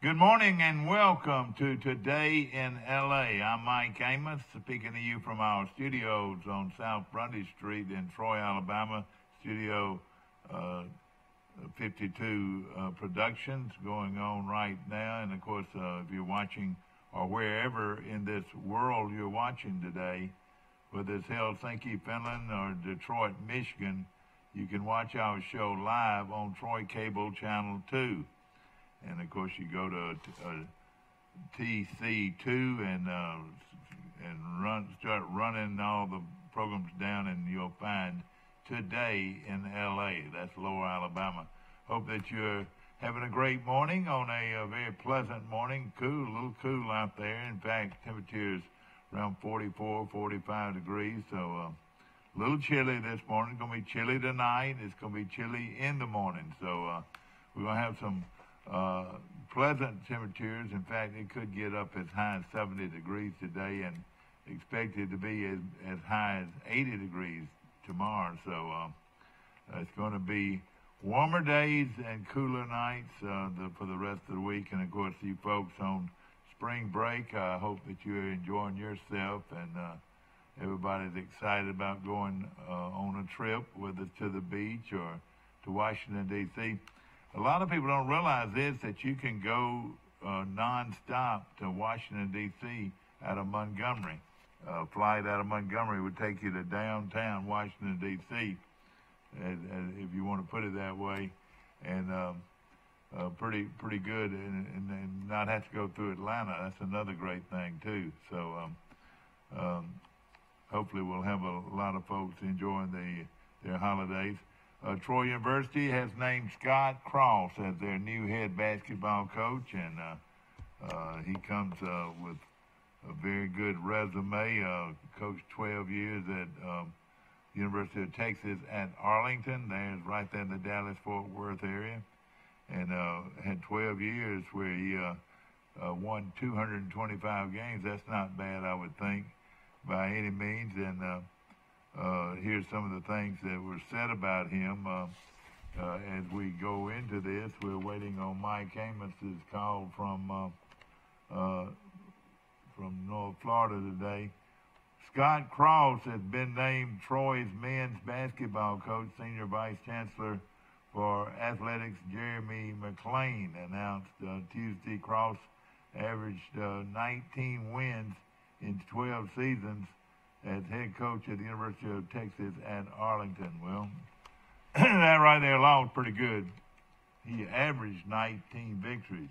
Good morning and welcome to Today in LA. I'm Mike Amos, speaking to you from our studios on South Grundy Street in Troy, Alabama. Studio 52 productions going on right now. And of course, if you're watching or wherever in this world you're watching today, whether it's Helsinki, Finland, or Detroit, Michigan, you can watch our show live on Troy Cable Channel 2. And of course, you go to TC2 and start running all the programs down, and you'll find Today in LA. That's Lower Alabama. Hope that you're having a great morning on a very pleasant morning. Cool, a little cool out there. In fact, temperatures around 44, 45 degrees. So a little chilly this morning. It's going to be chilly tonight. It's going to be chilly in the morning. So we're going to have some pleasant temperatures. In fact, it could get up as high as 70 degrees today and expected to be as high as 80 degrees tomorrow. So it's going to be warmer days and cooler nights for the rest of the week. And of course, you folks on spring break, I hope that you're enjoying yourself, and everybody's excited about going on a trip, whether it's to the beach or to Washington, D.C. A lot of people don't realize this, that you can go nonstop to Washington, D.C. out of Montgomery. A flight out of Montgomery would take you to downtown Washington, D.C., if you want to put it that way, and pretty good, and not have to go through Atlanta. That's another great thing, too. So hopefully we'll have a lot of folks enjoying their holidays. Troy University has named Scott Cross as their new head basketball coach, and he comes with a very good resume. Coached 12 years at University of Texas at Arlington. There's right there in the Dallas-Fort Worth area, and had 12 years where he won 225 games. That's not bad, I would think, by any means. And here's some of the things that were said about him as we go into this. We're waiting on Mike Amos's call from North Florida today. Scott Cross has been named Troy's men's basketball coach. Senior Vice Chancellor for Athletics Jeremy McClain announced Tuesday Cross averaged 19 wins in 12 seasons as head coach at the University of Texas at Arlington. Well, that right there alone is pretty good. He averaged 19 victories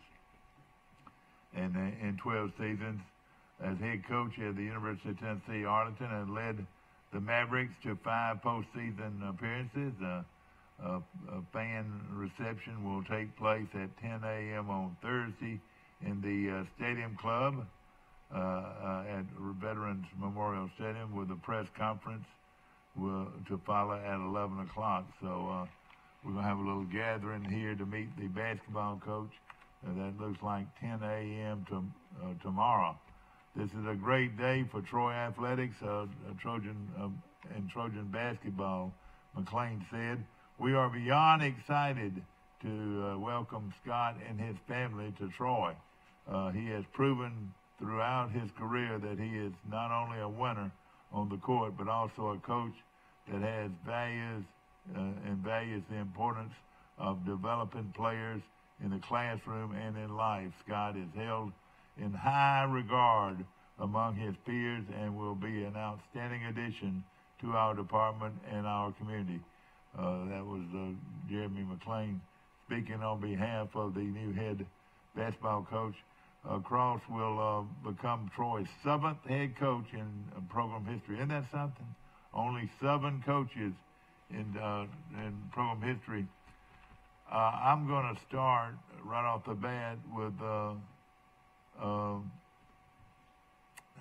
in 12 seasons as head coach at the University of Tennessee Arlington, and led the Mavericks to 5 postseason appearances. A fan reception will take place at 10 a.m. on Thursday in the Stadium Club at Veterans Memorial Stadium, with a press conference to follow at 11 o'clock. So we're going to have a little gathering here to meet the basketball coach. That looks like 10 a.m. tomorrow. This is a great day for Troy athletics, Trojan basketball, McClain said. We are beyond excited to welcome Scott and his family to Troy. He has proven throughout his career that he is not only a winner on the court, but also a coach that has values and values the importance of developing players in the classroom and in life. Scott is held in high regard among his peers and will be an outstanding addition to our department and our community. That was Jeremy McClain speaking on behalf of the new head basketball coach. Cross will become Troy's 7th head coach in program history. Isn't that something? Only 7 coaches in program history. I'm going to start right off the bat with,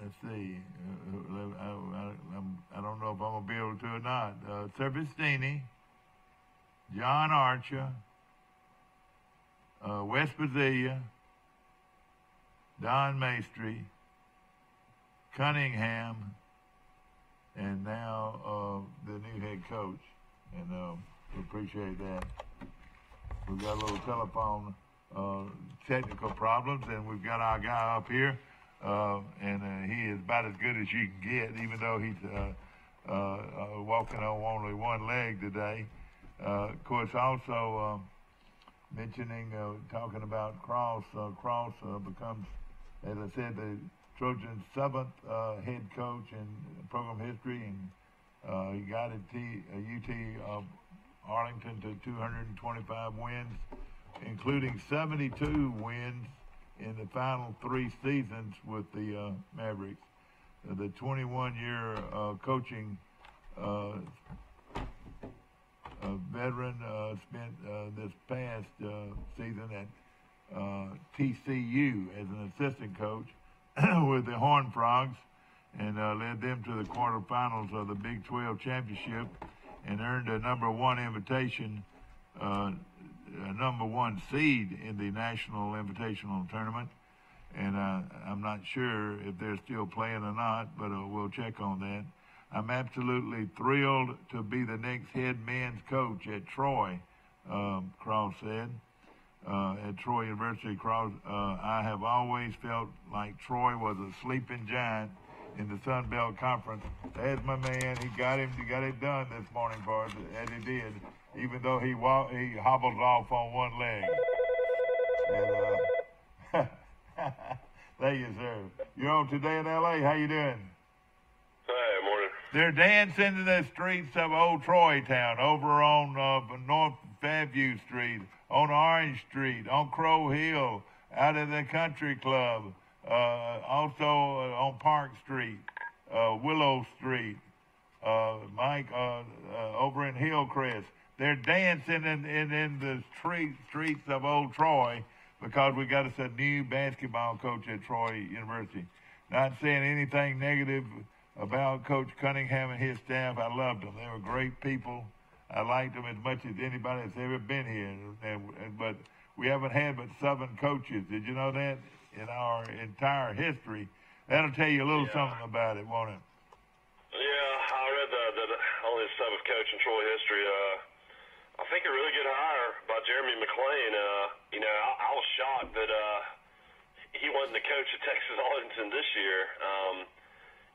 let's see, I don't know if I'm going to be able to or not. Servistini, John Archer, West Virginia, Don Maestri, Cunningham, and now the new head coach. And we appreciate that. We've got a little telephone technical problems, and we've got our guy up here, and he is about as good as you can get, even though he's walking on only one leg today. Of course, also mentioning, talking about Cross. Cross becomes, as I said, the Trojans' seventh head coach in program history, and he got UT Arlington to 225 wins, including 72 wins in the final 3 seasons with the Mavericks. The 21-year coaching veteran spent this past season at TC2 as an assistant coach with the Horned Frogs, and led them to the quarterfinals of the Big 12 championship, and earned a #1 invitation, a #1 seed in the National Invitational Tournament. And I'm not sure if they're still playing or not, but we'll check on that. I'm absolutely thrilled to be the next head men's coach at Troy, Cross said. At Troy University, Cross, I have always felt like Troy was a sleeping giant in the Sun Belt Conference. There's my man. He got it done this morning for us, as he did, even though he hobbled off on one leg. And, thank you, sir. You're on Today in L.A. How you doing? Hi, morning. They're dancing in the streets of Old Troy Town, over on North Fairview Street, on Orange Street, on Crow Hill, out of the Country Club, also on Park Street, Willow Street, Mike, over in Hillcrest. They're dancing in the streets of Old Troy because we got us a new basketball coach at Troy University. Not saying anything negative about Coach Cunningham and his staff. I loved them. They were great people. I liked them as much as anybody that's ever been here. But we haven't had but 7 coaches. Did you know that? In our entire history. That'll tell you a little something about it, won't it? Yeah, I read that only the 7th coach in Troy history. I think a really good hire by Jeremy McClain. I was shocked that he wasn't the coach of Texas Arlington this year.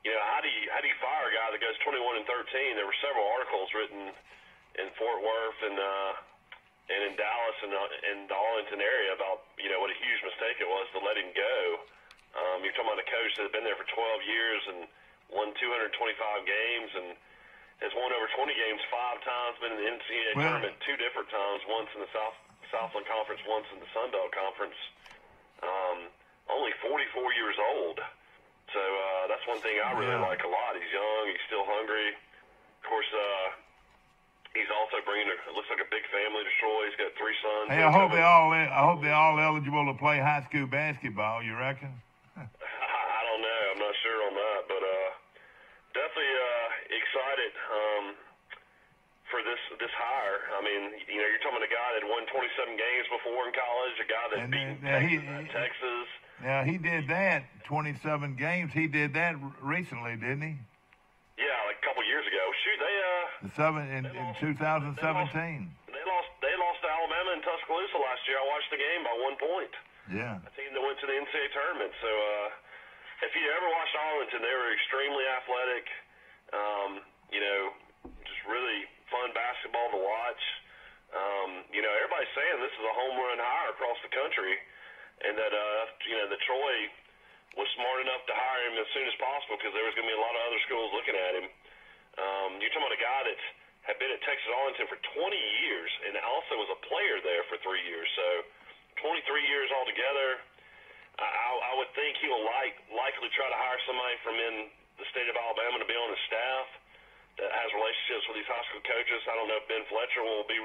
How do you fire a guy that goes 21-13? There were several articles written in Fort Worth and in Dallas and the Arlington area about what a huge mistake it was to let him go. You're talking about a coach that had been there for 12 years and won 225 games and has won over 20 games 5 times, been in the NCAA tournament 2 different times, once in the Southland Conference, once in the Sun Belt Conference. Only 44 years old. So that's one thing I really like a lot. He's young. He's still hungry. Of course, he's also bringing it looks like a big family to Troy. He's got 3 sons. Hey, I hope they're all eligible to play high school basketball. You reckon? I don't know. I'm not sure on that, but definitely excited for this hire. I mean, you're talking about a guy that won 27 games before in college, a guy that beat Texas. Now, he did that, 27 games. He did that recently, didn't he? Yeah, like a couple years ago. Shoot, in 2017. They lost to Alabama and Tuscaloosa last year. I watched the game by 1 point. Yeah. A team that went to the NCAA tournament. So if you ever watched Arlington, they were extremely athletic. Just really fun basketball to watch. Everybody's saying this is a home run hire across the country, and that that Troy was smart enough to hire him as soon as possible because there was going to be a lot of other schools looking at him. You're talking about a guy that had been at Texas Arlington for 20 years and also was a player there for 3 years. So 23 years altogether. I would think he will likely try to hire somebody from in the state of Alabama to be on his staff that has relationships with these high school coaches. I don't know if Ben Fletcher will be,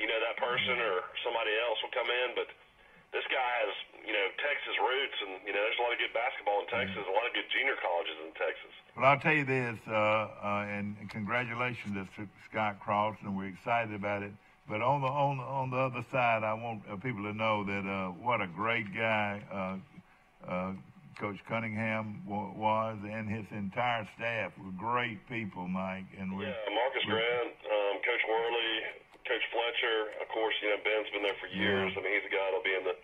that person, or somebody else will come in, but this guy has, Texas roots, and, there's a lot of good basketball in Texas, a lot of good junior colleges in Texas. Well, I'll tell you this, and congratulations to Scott Cross, and we're excited about it. But on the other side, I want people to know that what a great guy Coach Cunningham was, and his entire staff were great people, Mike. And Marcus Grant, Coach Worley, Coach Fletcher, of course. Ben's been there for years. I mean, he's a guy that'll be in the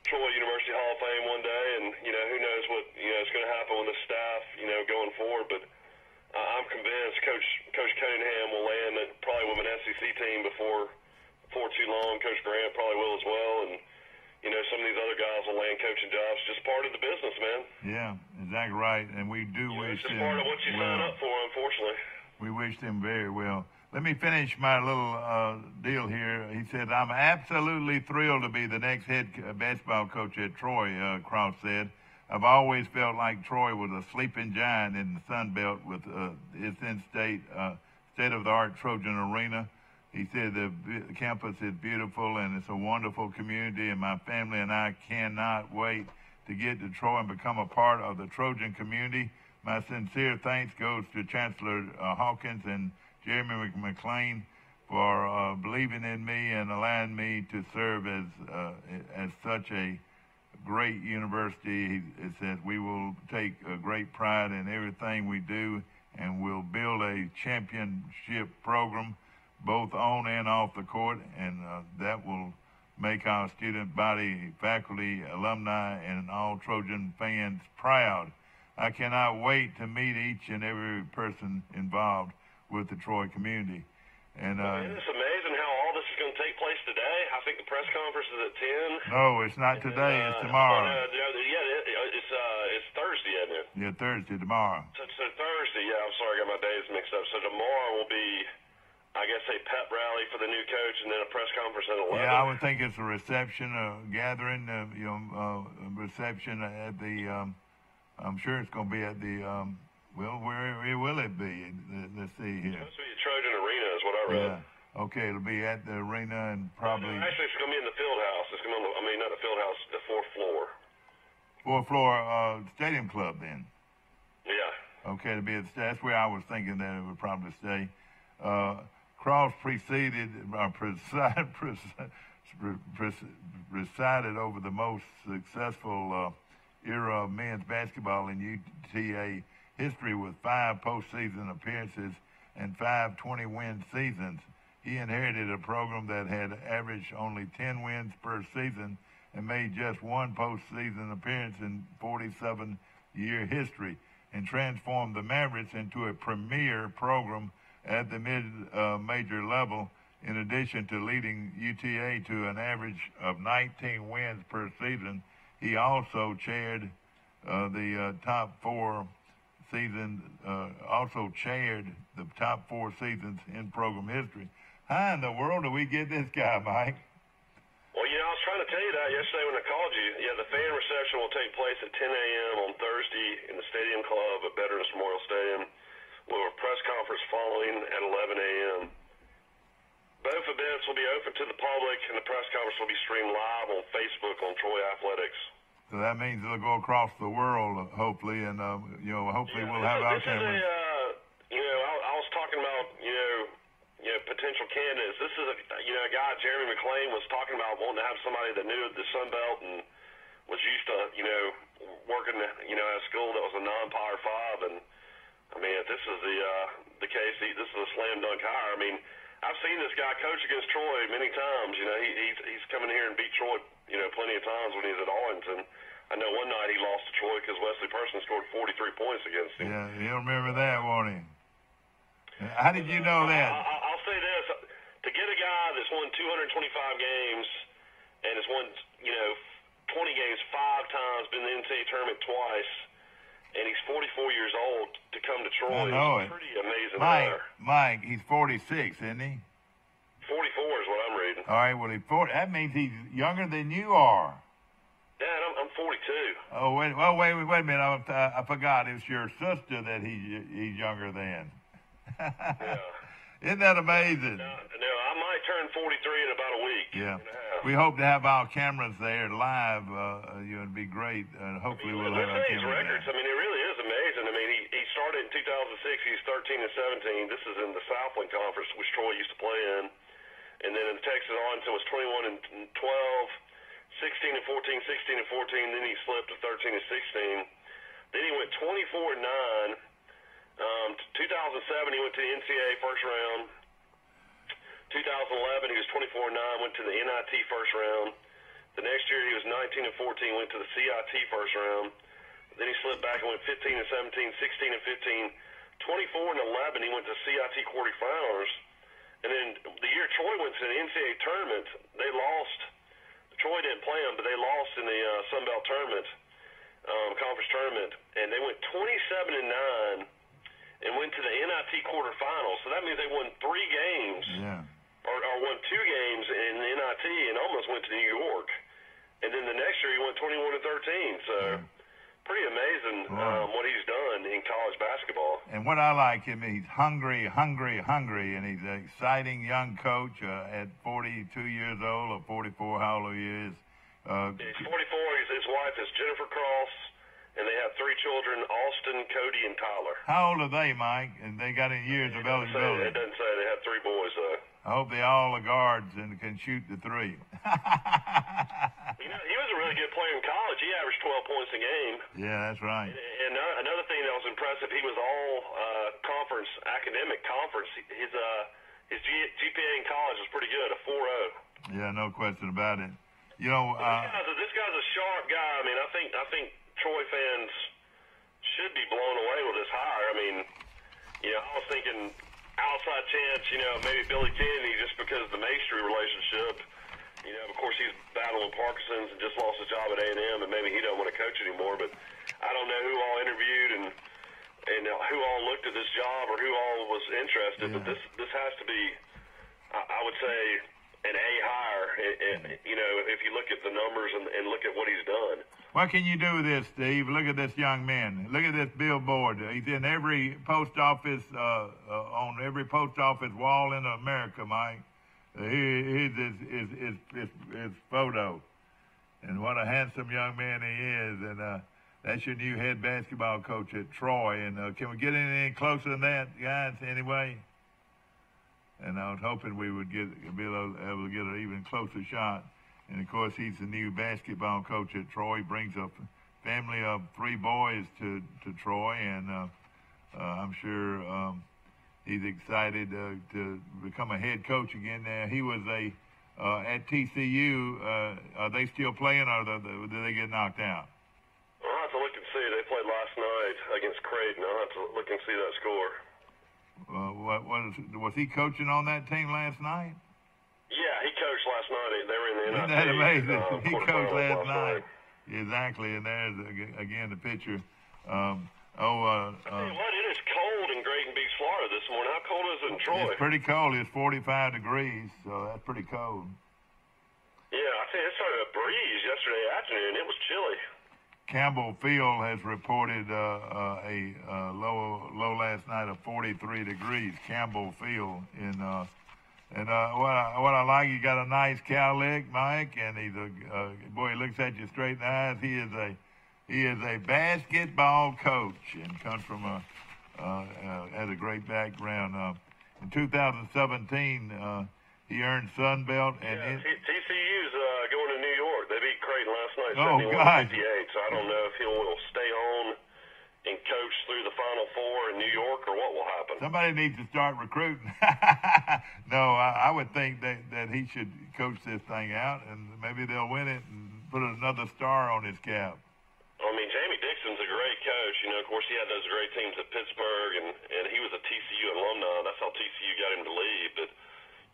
Troy University Hall of Fame one day, and who knows what is going to happen with the staff, going forward. But I'm convinced Coach Cunningham will land probably with an SEC team before too long. Coach Grant probably will as well, and some of these other guys will land coaching jobs. Just part of the business, man. Yeah, exactly right, and we do wish it's just them part of what you sign up for, unfortunately. We wish them very well. Let me finish my little deal here. He said, I'm absolutely thrilled to be the next head basketball coach at Troy, Cross said. I've always felt like Troy was a sleeping giant in the Sun Belt with its in-state, state-of-the-art Trojan Arena. He said the campus is beautiful and it's a wonderful community, and my family and I cannot wait to get to Troy and become a part of the Trojan community. My sincere thanks goes to Chancellor Hawkins and Jeremy McClain for believing in me and allowing me to serve as such a great university. It says we will take great pride in everything we do, and we'll build a championship program both on and off the court, and that will make our student body, faculty, alumni, and all Trojan fans proud. I cannot wait to meet each and every person involved with the Troy community. And it's amazing how all this is going to take place today. I think the press conference is at 10. No, it's not today. It's tomorrow. It's Thursday, isn't it? Yeah, Thursday, tomorrow. So Thursday, I'm sorry, I got my days mixed up. So tomorrow will be, I guess, a pep rally for the new coach, and then a press conference at 11. Yeah, I would think it's a reception, gathering, reception at the, I'm sure it's going to be at the, where will it be? Let's see here. It's supposed to be at Trojan Arena is what I read. Yeah. Okay, it'll be at the arena and probably... Actually, it's going to be in the field house. It's going to be, not the field house, the fourth floor. Fourth floor stadium club, then? Yeah. Okay, it'll be that's where I was thinking that it would probably stay. Cross presided over the most successful era of men's basketball in UTA history with 5 postseason appearances and 5 20-win seasons. He inherited a program that had averaged only 10 wins per season and made just 1 postseason appearance in 47-year history, and transformed the Mavericks into a premier program at the mid-major level. In addition to leading UTA to an average of 19 wins per season, he also chaired the top 4 seasons, in program history. How in the world do we get this guy, Mike? Well, I was trying to tell you that yesterday when I called you. Yeah, the fan reception will take place at 10 a.m. on Thursday in the Stadium Club at Veterans Memorial Stadium, with a press conference following at 11 a.m. Both events will be open to the public, and the press conference will be streamed live on Facebook on Troy Athletics. So that means it'll go across the world, hopefully, and hopefully we'll have our cameras. I was talking about potential candidates. This is a guy, Jeremy McClain, was talking about wanting to have somebody that knew the Sun Belt and was used to working at a school that was a non-Power 5. And I mean, if this is the case, this is a slam dunk hire. I mean, I've seen this guy coach against Troy many times. He's coming here and beat Troy, plenty of times when he's at Arlington. I know one night he lost to Troy because Wesley Person scored 43 points against him. Yeah, he'll remember that, won't he? How did you know that? I'll say this. To get a guy that's won 225 games and has won, 20 games 5 times, been in the NCAA tournament twice, and he's 44 years old to come to Troy is pretty amazing. Mike, he's 46, isn't he? 44 is what I'm reading. All right, well, that means he's younger than you are. Dad, I'm 42. Oh, wait a minute. I forgot. It's your sister that he's younger than. Yeah. Isn't that amazing? No, I might turn 43 in about a week. Yeah. We hope to have our cameras there live. It'd be great. Hopefully we'll have our cameras records. I mean, it really is amazing. I mean, he started in 2006. He's 13 and 17. This is in the Southland Conference, which Troy used to play in. And then in Texas, Arlington was 21 and 12. 16 and 14, 16 and 14. Then he slipped to 13 and 16. Then he went 24 and 9. 2007 he went to the NCAA first round. 2011 he was 24 and 9, went to the NIT first round. The next year he was 19 and 14, went to the CIT first round. Then he slipped back and went 15 and 17, 16 and 15. 24 and 11 he went to CIT quarterfinals. And then the year Troy went to the NCAA tournament, they lost. Troy didn't play them, but they lost in the Sun Belt tournament, conference tournament, and they went 27 and 9 and went to the NIT quarterfinals. So that means they won 3 games, or won 2 games in the NIT, and almost went to New York. And then the next year he went 21 and 13. So pretty amazing what he's done in college basketball. And what I like him, he's hungry, and he's an exciting young coach at 42 years old, or 44, how old he is. He's 44. His wife is Jennifer Cross, and they have 3 children, Austin, Cody, and Tyler. How old are they, Mike? And they got in years of eligibility? It doesn't say. They have 3 boys, though. I hope they all are guards and can shoot the 3. He was a really good player in college. He averaged 12 points a game. Yeah, that's right. And another thing that was impressive, he was all conference, academic conference. His GPA in college was pretty good, a 4.0. Yeah, no question about it. You know, this guy's a sharp guy. I mean, I think Troy fans should be blown away with this hire. I mean, I was thinking outside chance, maybe Billy Kennedy, just because of the Maestri relationship. Of course, he's battling Parkinson's and just lost his job at A&M, and maybe he don't want to coach anymore. But I don't know who all interviewed and who all looked at this job or who all was interested. Yeah. But this has to be, I would say, an A hire. If you look at the numbers and look at what he's done. What can you do with this, Steve? Look at this young man. Look at this billboard. He's in every post office, on every post office wall in America, Mike. Here's his photo. And what a handsome young man he is. And that's your new head basketball coach at Troy. And can we get anything closer than that, guys, anyway? And I was hoping we would be able to get an even closer shot. And, of course, he's the new basketball coach at Troy. He brings a family of 3 boys to Troy. And I'm sure he's excited to become a head coach again. Now, he was at TCU. Are they still playing, or did they get knocked out? I'll have to look and see. They played last night against Creighton. I'll have to look and see that score. Was he coaching on that team last night? Yeah, he coached last night. They were in the NIT. Isn't that amazing? He coached last night. Exactly, and there's, again, the picture. I tell you what, it is cold in Grayton Beach, Florida this morning. How cold is it in Troy? It's pretty cold. It's 45 degrees, so that's pretty cold. Yeah, I tell you, it started a breeze yesterday afternoon. It was chilly. Campbell Field has reported a low last night of 43 degrees. Campbell Field and what I like, you got a nice cowlick, Mike, and he's boy. He looks at you straight in the eyes. He is a basketball coach and comes from has a great background. In 2017, he earned Sun Belt and TCU's going to New York. They beat Creighton last night, 71-58. So I don't know if he will stay on and coach through the Final Four in New York, or what will happen. Somebody needs to start recruiting. No, I would think that he should coach this thing out, and maybe they'll win it and put another star on his cap. I mean, Jamie Dixon's a great coach. Of course, he had those great teams at Pittsburgh, and he was a TCU alumni. That's how TCU got him to leave. But,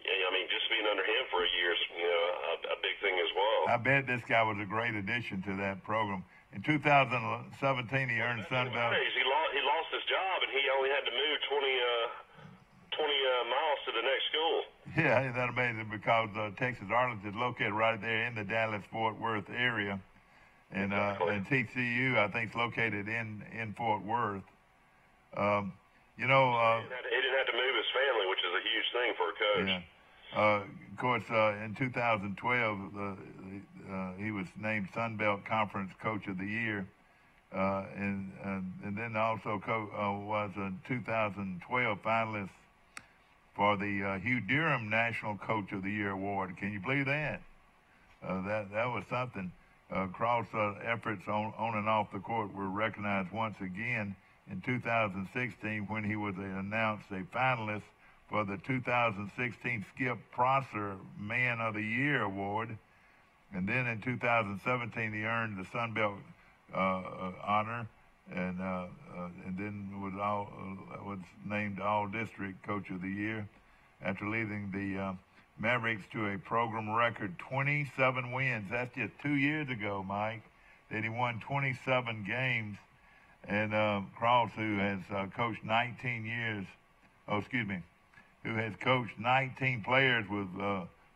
I mean, just being under him for a year is, a big thing as well. I bet this guy was a great addition to that program. In 2017, he earned Sun Belt. He lost his job, and he only had to move 20 miles to the next school. Yeah, isn't that amazing? Because Texas Arlington is located right there in the Dallas-Fort Worth area. And TCU, I think, is located in Fort Worth. He didn't have to move his family, which is a huge thing for a coach. Yeah. Of course, in 2012, he was named Sun Belt Conference Coach of the Year, and then also was a 2012 finalist for the Hugh Durham National Coach of the Year award. Can you believe that? that was something. Cross efforts on and off the court were recognized once again in 2016 when he was announced a finalist for the 2016 Skip Prosser Man of the Year award. And then in 2017, he earned the Sun Belt honor, and then was named All-District Coach of the Year after leading the Mavericks to a program record 27 wins. That's just 2 years ago, Mike, that he won 27 games. And Cross, who has coached 19 years, who has coached 19 players with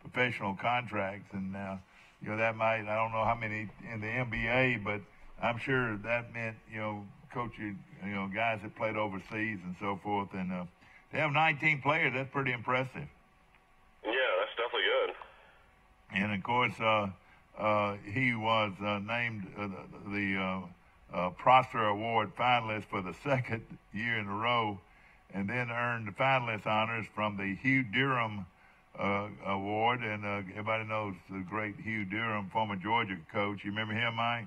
professional contracts, and that might, I don't know how many in the NBA, but I'm sure that meant, coaching, guys that played overseas and so forth. And they have 19 players. That's pretty impressive. Yeah, that's definitely good. And of course, he was named the Prosser Award finalist for the second year in a row, and then earned the finalist honors from the Hugh Durham Award. And everybody knows the great Hugh Durham, former Georgia coach. You remember him, Mike?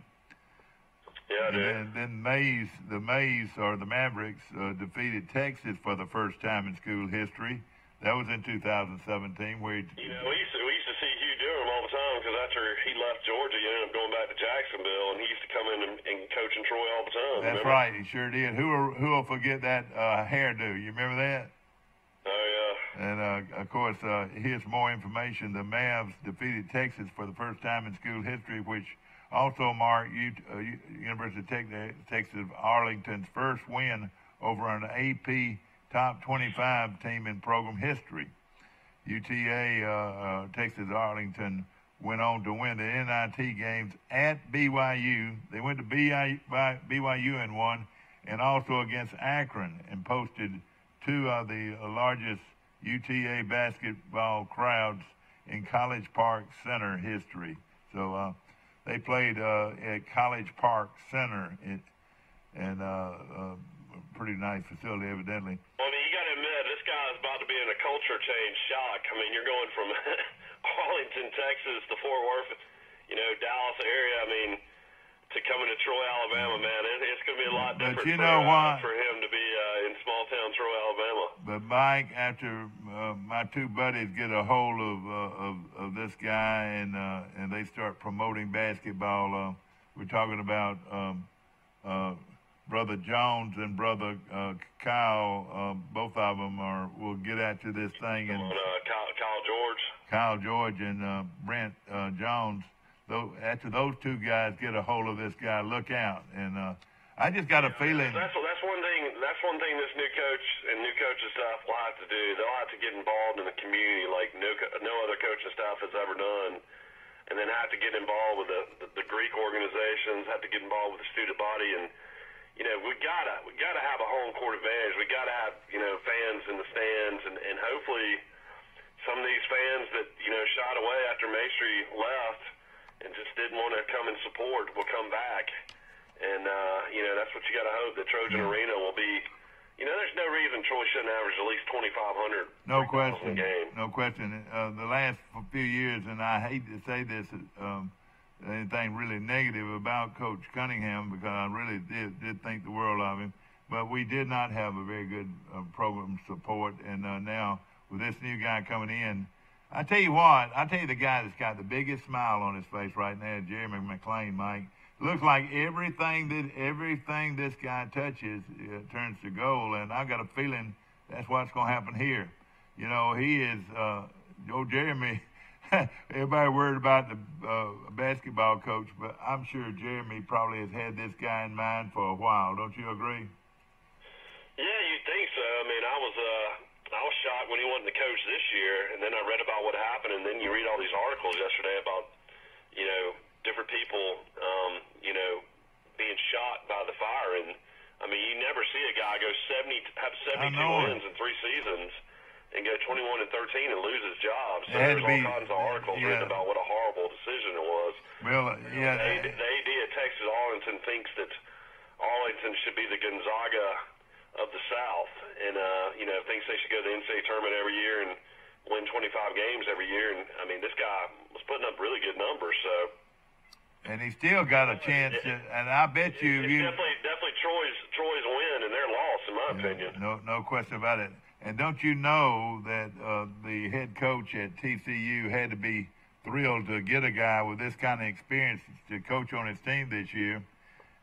Yeah, I do. And then the Mavericks defeated Texas for the first time in school history. That was in 2017, where we used to see Hugh Durham all the time, because after he left Georgia, he ended up going back to Jacksonville, and he used to come in and coach in Troy all the time. That's remember? Right, he sure did. Who will forget that hairdo? You remember that? Oh yeah. And of course, here's more information. The Mavs defeated Texas for the first time in school history, which also marked University of Texas Arlington's first win over an AP Top 25 team in program history. UTA, Texas Arlington, went on to win the NIT games at BYU. They went to BYU and won, and also against Akron, and posted two of the largest UTA basketball crowds in College Park Center history. So they played at College Park Center, and pretty nice facility, evidently. Well, I mean, you got to admit, this guy's about to be in a culture change shock. I mean, you're going from Arlington, Texas, to Fort Worth, Dallas area. I mean, to coming to Troy, Alabama, man, it's going to be a lot different for him to be in small-town Troy, Alabama. But, Mike, after my two buddies get a hold of this guy and they start promoting basketball, we're talking about Brother Jones and Brother Kyle, both of them will get after this thing. And Kyle George and Brent Jones. After those two guys get a hold of this guy, look out. And I just got a feeling. That's one thing. That's one thing this new coach and new coaching staff will have to do. They'll have to get involved in the community like no other coaching staff has ever done, and then have to get involved with the Greek organizations. Have to get involved with the student body, and we gotta have a home court advantage. We gotta have fans in the stands, and hopefully some of these fans that shied away after Maestri left and just didn't want to come and support will come back. And, that's what you got to hope. The Trojan Arena will be, there's no reason Troy shouldn't average at least 2,500. No question. No question. The last few years, and I hate to say this, anything really negative about Coach Cunningham, because I really did think the world of him, but we did not have a very good program support. And now with this new guy coming in, I tell you the guy that's got the biggest smile on his face right now, Jeremy McClain, Mike. Looks like everything this guy touches turns to gold, and I got a feeling that's what's going to happen here. He is Jeremy. Everybody worried about the basketball coach, but I'm sure Jeremy probably has had this guy in mind for a while. Don't you agree? Yeah, you'd think so. I mean, I was shocked when he wasn't the coach this year, and then I read about what happened, and then you read all these articles yesterday about, different people, being shot by the fire. And, I mean, you never see a guy have 72 wins in 3 seasons and go 21-13 and lose his job. So there's all kinds of articles written about what a horrible decision it was. Well, yeah. The AD at Texas Arlington thinks that Arlington should be the Gonzaga of the South, and thinks they should go to the NCAA tournament every year and win 25 games every year. And I mean, this guy was putting up really good numbers. So. And he still got a chance. And I bet you, definitely Troy's win and their loss, in my opinion. No question about it. And don't you know that the head coach at TCU had to be thrilled to get a guy with this kind of experience to coach on his team this year?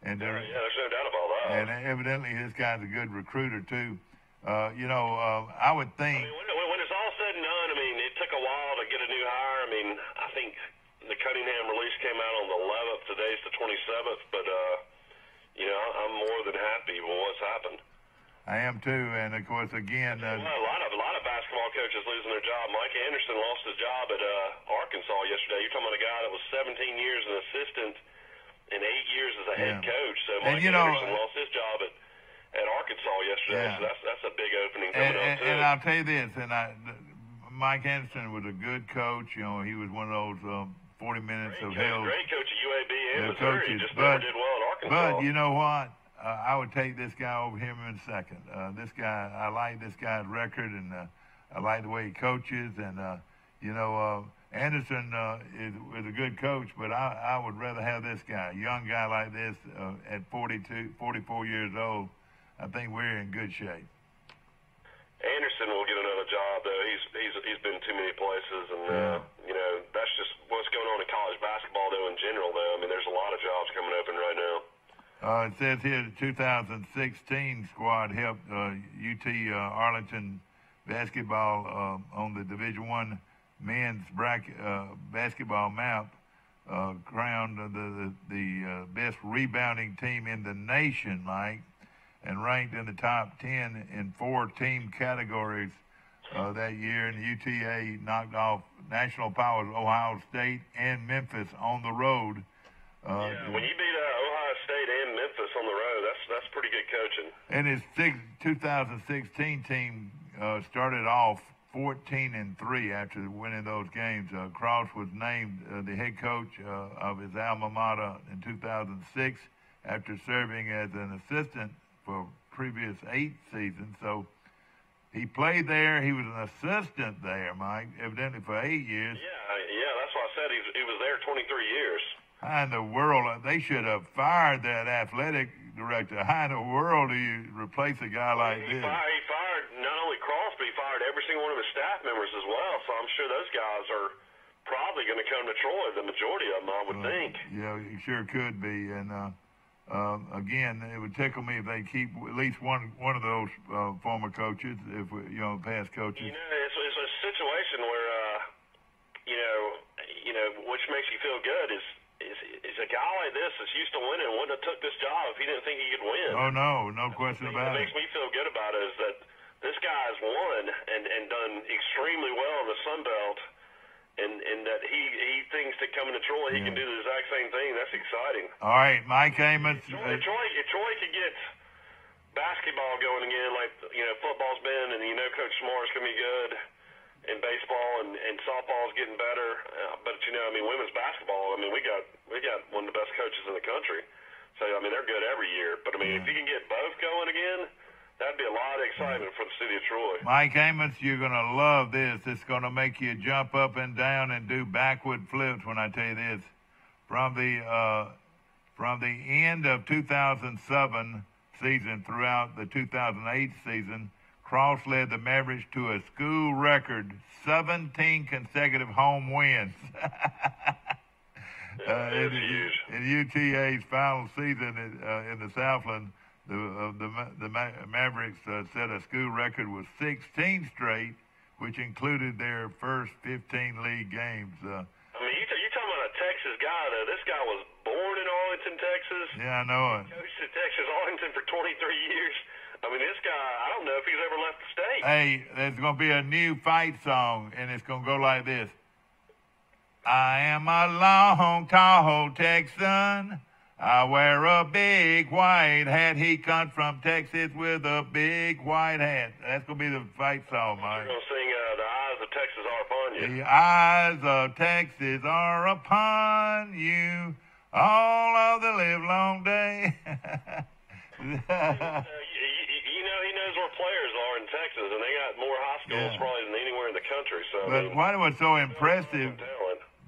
And there's no doubt about that. And evidently, this guy's a good recruiter too. I would think. I mean, when it's all said and done, I mean, it took a while to get a new hire. I mean, I think the Cunningham release came out on the 11th. Today's the 27th, but I'm more than happy with what's happened. I am too, and of course, again, a lot of basketball coaches losing their job. Mike Anderson lost his job at Arkansas yesterday. You're talking about a guy that was 17 years an assistant and 8 years as a head coach. So Mike Anderson lost his job at Arkansas yesterday. So that's a big opening coming up too. And I'll tell you this, Mike Anderson was a good coach. You know, he was one of those 40 minutes of hell. Great coach at UAB and Missouri. Just never did well at Arkansas. But you know what? I would take this guy over him in a second. This guy, I like this guy's record, and I like the way he coaches. And Anderson is a good coach, but I would rather have this guy, a young guy like this, at 44 years old. I think we're in good shape. Anderson will get another job, though. He's been too many places, and that's just what's going on in college basketball, though. In general, though, I mean, there's a lot of jobs coming open right now. It says here the 2016 squad helped UT Arlington basketball on the Division I men's basketball map, crowned the best rebounding team in the nation, Mike, and ranked in the top 10 in 4 team categories that year. And UTA knocked off national powers Ohio State and Memphis on the road. When you beat Ohio State and Memphis on the road, that's pretty good coaching. And his 2016 team started off 14-3 after winning those games. Cross was named the head coach of his alma mater in 2006 after serving as an assistant for previous 8 seasons. So he played there. He was an assistant there, Mike, evidently for 8 years. Yeah, that's why I said he was there 23 years. How in the world, they should have fired that athletic director. How in the world do you replace a guy like this? He fired not only Cross, but he fired every single one of his staff members as well. So I'm sure those guys are probably going to come to Troy, the majority of them, I would think. Yeah, it sure could be. And again, it would tickle me if they keep at least one of those former coaches, past coaches. It's a situation where, which makes you feel good is a guy like this that's used to winning wouldn't have took this job if he didn't think he could win. Oh, no question about it. What makes me feel good about it is that this guy has won and done extremely well in the Sun Belt, and that he thinks that coming to Troy, he can do the exact same thing. That's exciting. All right, Mike Amos. If Troy could get basketball going again, like football's been, and Coach Smart's going to be good. And baseball and softball is getting better, but women's basketball. We got one of the best coaches in the country. So they're good every year. But if you can get both going again, that'd be a lot of excitement for the city of Troy. Mike Amos, you're gonna love this. It's gonna make you jump up and down and do backward flips when I tell you this. From the end of 2007 season throughout the 2008 season. Cross led the Mavericks to a school record 17 consecutive home wins. In UTA's final season in the Southland, the Mavericks set a school record with 16 straight, which included their first 15 league games. You're talking about a Texas guy, though. This guy was born in Arlington, Texas. Yeah, I know it. Coached at Texas Arlington for 23 years. This guy, I don't know if he's ever left the state. Hey, there's going to be a new fight song, and it's going to go like this. I am a long, tall Texan. I wear a big white hat. He comes from Texas with a big white hat. That's going to be the fight song, Mike. You're going to sing The Eyes of Texas Are Upon You. The eyes of Texas are upon you all of the livelong day. He knows where players are in Texas, and they got more high schools probably than anywhere in the country. country. So, but what was so impressive? Talent.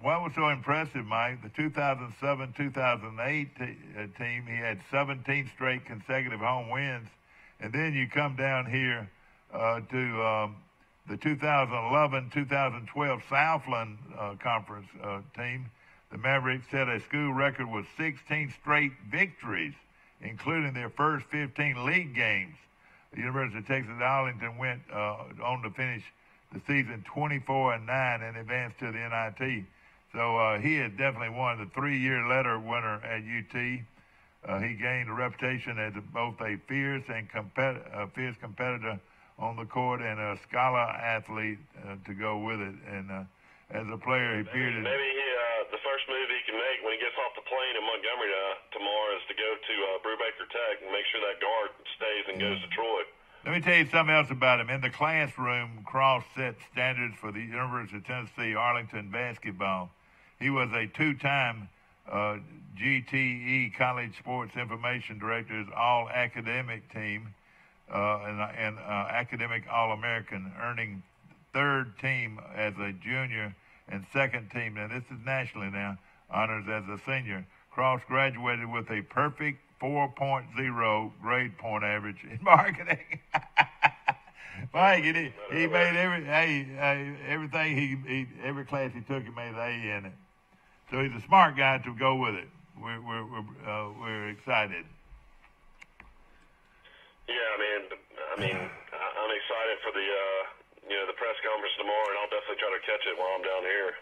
What was so impressive, Mike? The 2007-2008 team, he had 17 straight consecutive home wins, and then you come down here to the 2011-2012 Southland Conference team. The Mavericks set a school record with 16 straight victories, including their first 15 league games. The University of Texas at Arlington went on to finish the season 24-9 and advanced to the NIT. So he is definitely one of the 3-year letter winner at UT. He gained a reputation as both a fierce competitor on the court and a scholar athlete to go with it. And as a player, he appeared as... Maybe the first move he can make when he gets off the plane in Montgomery tomorrow is to go to Brubaker Tech and make sure that guard stays and goes to Troy. Let me tell you something else about him. In the classroom, Cross set standards for the University of Tennessee Arlington basketball. He was a 2-time GTE College Sports Information Director's All-Academic team and Academic All-American, earning 3rd team as a junior and 2nd team, and this is nationally now, honors as a senior. Cross graduated with a perfect 4.0 grade point average in marketing. Mike, he made everything every class he took, he made an A in it. So he's a smart guy to go with it. We're excited. Yeah, I'm excited for the the press conference tomorrow, and I'll definitely try to catch it while I'm down here.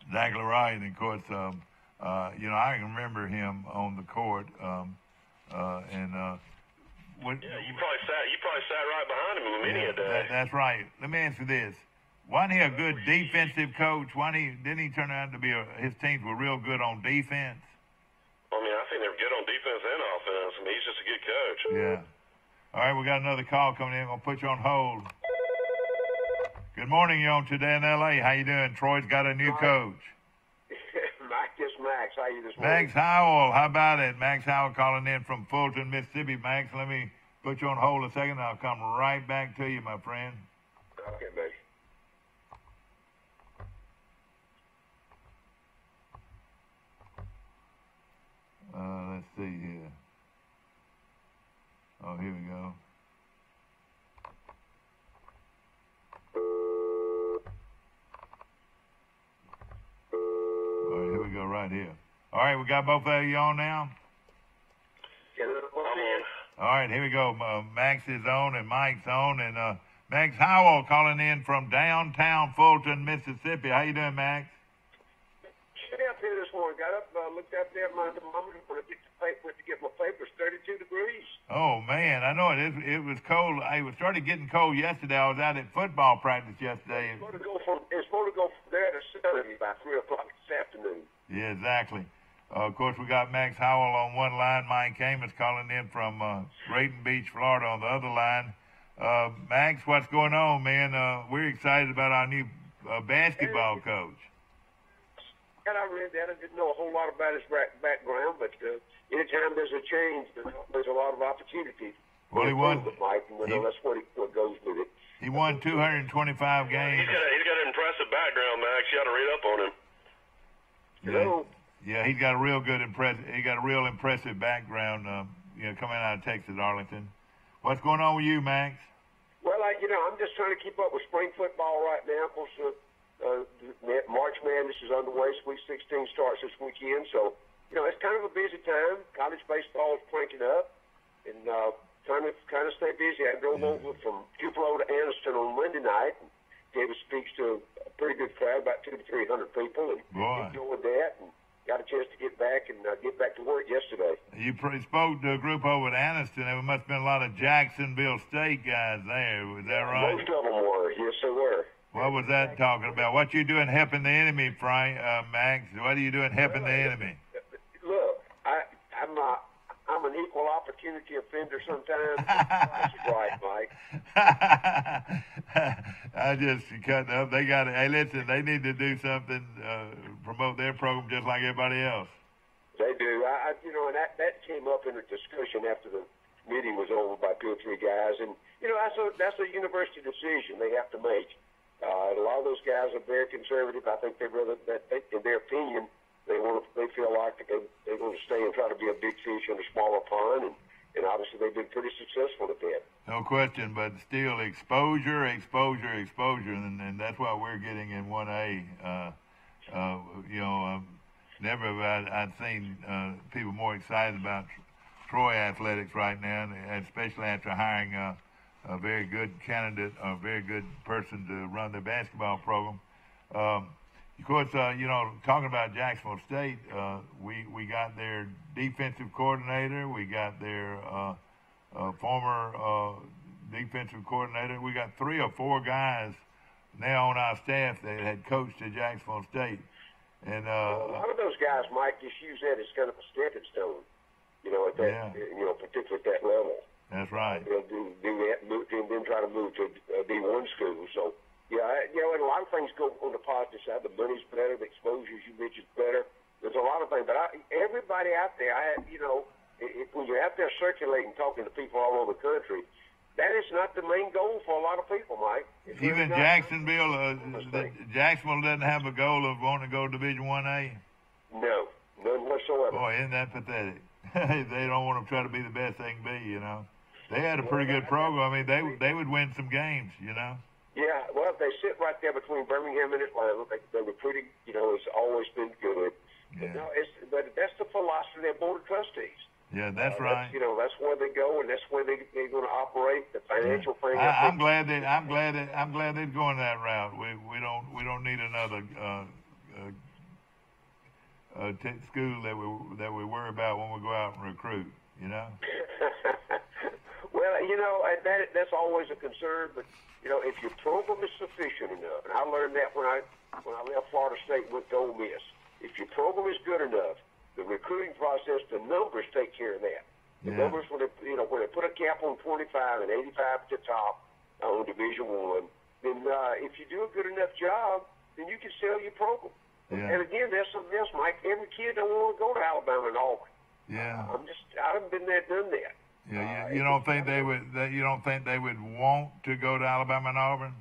Exactly right, and of course, I can remember him on the court, you probably sat right behind him in many a day. That's right. Let me answer this. Wasn't he a good defensive coach? Didn't he turn out to be his teams were real good on defense? I think they're good on defense and offense. He's just a good coach. Yeah. All right, we got another call coming in. I'll put you on hold. Good morning, you're on Today in L.A. How you doing? Troy's got a new coach. Max. How you this morning? Max Howell. How about it? Max Howell calling in from Fulton, Mississippi. Max, let me put you on hold a second. I'll come right back to you, my friend. Okay, buddy. Let's see here. Oh, here we go. All right, here we go right here. All right, we got both of you on now? All right, here we go. Max is on and Mike's on. And Max Howell calling in from downtown Fulton, Mississippi. How you doing, Max? Stay up here this morning. Got up, looked up there at my thermometer when I went to get my papers. 32 degrees. Oh man, I know it. It was cold. It started getting cold yesterday. I was out at football practice yesterday. It's supposed to go from there to 70 by 3 o'clock this afternoon. Yeah, exactly. Of course, we got Max Howell on one line. Mike Amos calling in from Drayton Beach, Florida, on the other line. Max, what's going on, man? We're excited about our new basketball coach. And I read that. I didn't know a whole lot about his background, but anytime there's a change, there's a lot of opportunity. Well, he won. Mike, that's what goes with it. He won 225 games. He's got an impressive background, Max. You got to read up on him. Yeah, he's got a real impressive background. Coming out of Texas, Arlington. What's going on with you, Max? Well, I'm just trying to keep up with spring football right now. Of course, March Madness is underway. Sweet 16 starts this weekend, so it's kind of a busy time. College baseball is cranking up, and trying to kind of stay busy. I drove over from Tupelo to Anniston on Monday night and gave a speech to a pretty good crowd, about 200 to 300 people, and enjoyed that. And got a chance to get back to work yesterday. You spoke to a group over at Anniston. There must have been a lot of Jacksonville State guys there. Was that right? Most of them were. Yes, they were. What was that talking about? What you doing helping the enemy, Max? What are you doing helping the enemy? Look, I'm an equal opportunity offender sometimes. That's right, Mike. I just cut up. They got it. Hey, listen, they need to do something, promote their program just like everybody else. They do. And that came up in a discussion after the meeting was over by 2 or 3 guys, and that's a university decision they have to make. And a lot of those guys are very conservative. I think in their opinion, they feel like they want to stay and try to be a big fish in a smaller pond, and obviously they've been pretty successful at that. No question, but still exposure, and that's why we're getting in 1A. Never have I'd seen people more excited about Troy athletics right now, and especially after hiring a very good candidate, a very good person to run their basketball program. Of course, talking about Jacksonville State, we got their defensive coordinator, we got their former defensive coordinator. We got 3 or 4 guys now on our staff that had coached at Jacksonville State. And a lot of those guys, Mike, just use that as kind of a stepping stone, at that, particularly at that level. That's right. They'll do that, and then try to move to a D1 school. So, and a lot of things go on the positive side. The money's better, the exposure, as you mentioned, better. There's a lot of things. But everybody out there, when you're out there circulating, talking to people all over the country, that is not the main goal for a lot of people, Mike. Even Jacksonville, Jacksonville doesn't have a goal of wanting to go Division 1A? No, none whatsoever. Boy, isn't that pathetic? They don't want to try to be the best they can be, They had a pretty good program. I mean, they would win some games, Yeah, well, they sit right there between Birmingham and Atlanta. They were pretty, it's always been good. Yeah. But that's the philosophy of their board of trustees. Yeah, that's right. That's where they go, and that's where they're going to operate. The financial thing. I'm glad they're going that route. We don't need another school that we worry about when we go out and recruit. Well, that's always a concern. But if your program is sufficient enough, and I learned that when I left Florida State and went to Ole Miss, if your program is good enough, the recruiting process, the numbers take care of that. The numbers, when they put a cap on 25 and 85 at the top on Division I, then if you do a good enough job, then you can sell your program. Yeah. And again, that's something else, Mike. Every kid don't want to go to Alabama and Auburn. Yeah. I haven't been there, done that. Yeah. You don't think they would? You don't think they would want to go to Alabama and Auburn?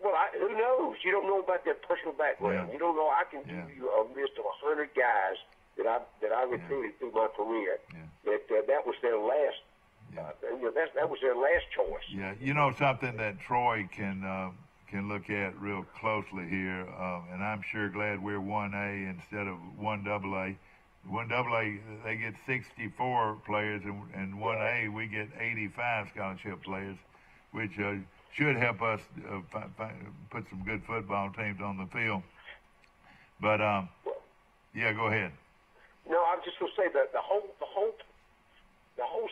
Well, who knows? You don't know about their personal background. Yeah. You don't know. I can give you a list of 100 guys that I recruited through my career. Yeah. That was their last. That was their last choice. Yeah. Something that Troy can look at real closely here, and I'm sure glad we're 1A instead of 1AA. 1AA, they get 64 players, and 1A, we get 85 scholarship players, which should help us put some good football teams on the field. But, go ahead. No, I'm just going to say that the whole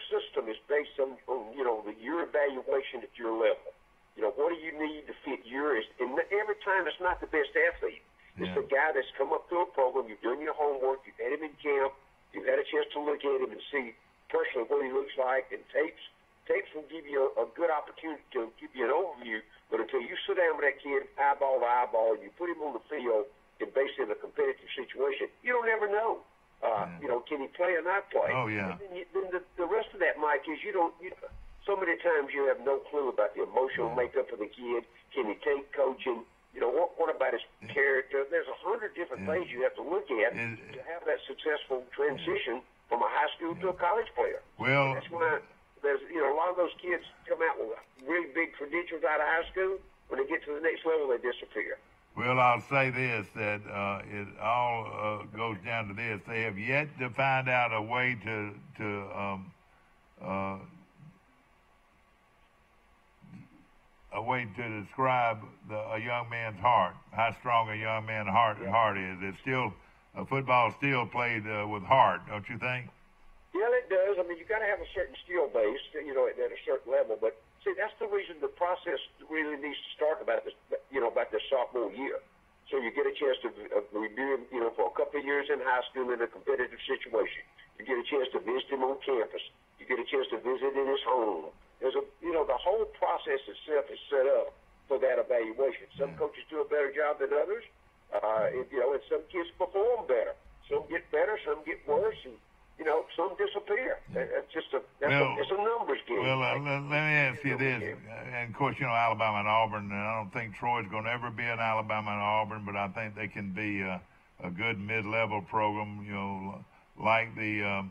system is based on your evaluation at your level. What do you need to fit yours? And every time it's not the best athlete. It's the guy that's come up through a program, you've done your homework, you've had him in camp, you've had a chance to look at him and see personally what he looks like, and tapes will give you a good opportunity to give you an overview, but until you sit down with that kid eyeball to eyeball, and you put him on the field and basically in a competitive situation, you don't ever know. Can he play or not play? Oh, yeah. And then the rest of that, Mike, is so many times you have no clue about the emotional makeup of the kid. Can he take coaching? What about his character? There's 100 different things you have to look at to have that successful transition from a high school to a college player. Well, that's why there's a lot of those kids come out with really big credentials out of high school. When they get to the next level, they disappear. Well, I'll say this, that it all goes down to this. They have yet to find out a way to describe a young man's heart, how strong a young man's heart is. It's still football still played with heart, don't you think? Yeah, it does. I mean, you got to have a certain skill base, at a certain level. But see, that's the reason the process really needs to start about this sophomore year. So you get a chance to review him, for a couple of years in high school in a competitive situation. You get a chance to visit him on campus. You get a chance to visit in his home. There's the whole process itself is set up for that evaluation. Some coaches do a better job than others, and some kids perform better. Some get better, some get worse, and some disappear. It's just it's a numbers game. Well, let me ask you this, and of course, Alabama and Auburn, and I don't think Troy's going to ever be an Alabama and Auburn, but I think they can be a good mid-level program, like the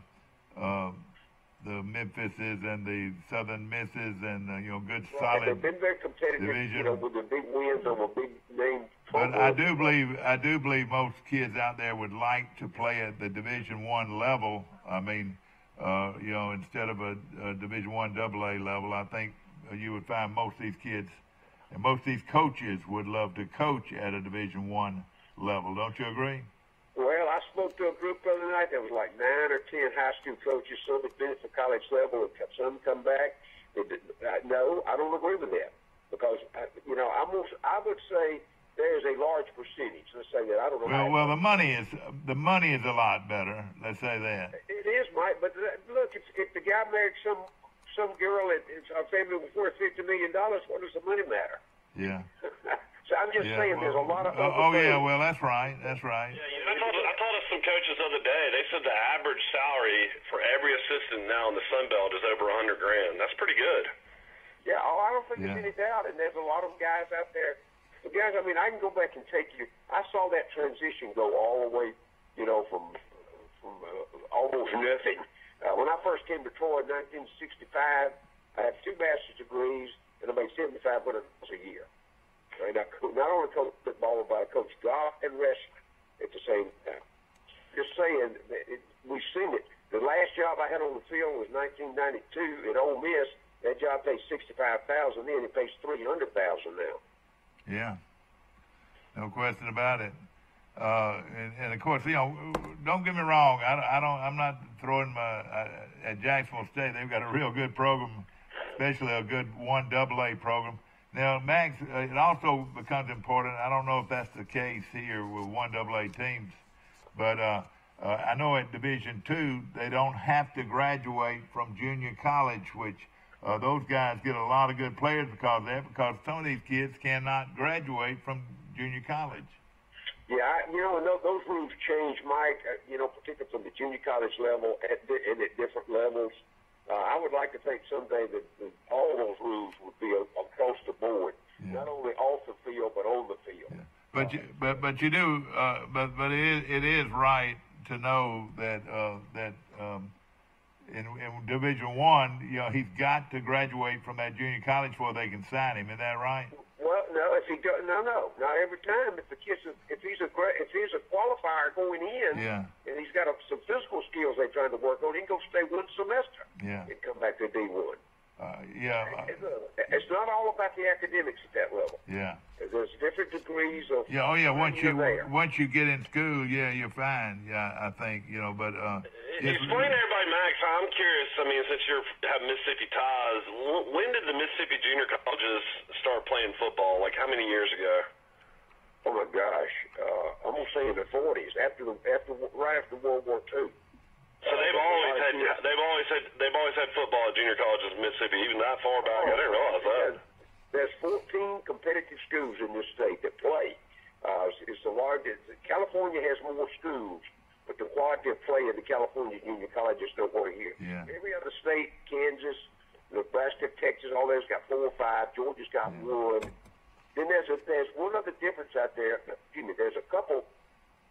Memphises and the Southern Misses, and good solid. They've been very competitive, division. With the big wins on a big name. But I do believe most kids out there would like to play at the Division I level. I mean, instead of a Division I AA level, I think you would find most of these kids and most of these coaches would love to coach at a Division I level. Don't you agree? Well, I spoke to a group the other night that was like 9 or 10 high school coaches. Some have been at the college level, and some come back. No, I don't agree with that because I would say there's a large percentage. Let's say that. I don't know. Well, the money is a lot better. Let's say that. It is, Mike. But look, if the guy married some girl that our family was worth $50 million, what does the money matter? Yeah. So I'm just saying, there's a lot of. Well, that's right. That's right. Yeah, I talked to some coaches the other day. They said the average salary for every assistant now in the Sun Belt is over $100,000. That's pretty good. Yeah. I don't think there's any doubt. And there's a lot of guys out there. The guys, I mean, I can go back and take you. I saw that transition go all the way, from almost nothing. When I first came to Troy in 1965, I had 2 master's degrees, and I made $75,000 a year. And I not only coach football, but I coach golf and wrestling at the same time. Just saying, we've seen it. The last job I had on the field was 1992 at Ole Miss. That job pays $65,000. Then it pays $300,000 now. Yeah, no question about it. And of course, don't get me wrong. I'm not throwing at Jacksonville State. They've got a real good program, especially a good 1AA program. Now, Max, it also becomes important. I don't know if that's the case here with 1AA teams, but I know at Division II they don't have to graduate from junior college, which those guys get a lot of good players because of that, because some of these kids cannot graduate from junior college. Yeah, and those rules change, Mike, particularly from the junior college level and at different levels. I would like to think someday that all those rules would be across the board, not only off the field but on the field. Yeah. But you do, but it is right to know that in Division I, he's got to graduate from that junior college before they can sign him. Is that right? Well, no. If he does, no. Not every time. If he's a qualifier going in, and he's got some physical skills they're trying to work on, he can go stay 1 semester. And come back to D1. It's not all about the academics at that level. Yeah. There's different degrees of. Once you get in school, you're fine. Yeah, I think but. Explain to everybody, Max. I'm curious. I mean, since you have Mississippi ties, when did the Mississippi junior colleges start playing football? Like how many years ago? Oh my gosh, I'm gonna say in the 40s, right after World War II. So they've always had football at junior colleges in Mississippi, even that far back. I didn't realize that. There's 14 competitive schools in this state that play. It's the largest. California has more schools, but the quality of play in the California junior colleges don't want to hear. Yeah. Every other state, Kansas, Nebraska, Texas, all those got 4 or 5. Georgia's got 1. Then there's one other difference out there. There's a couple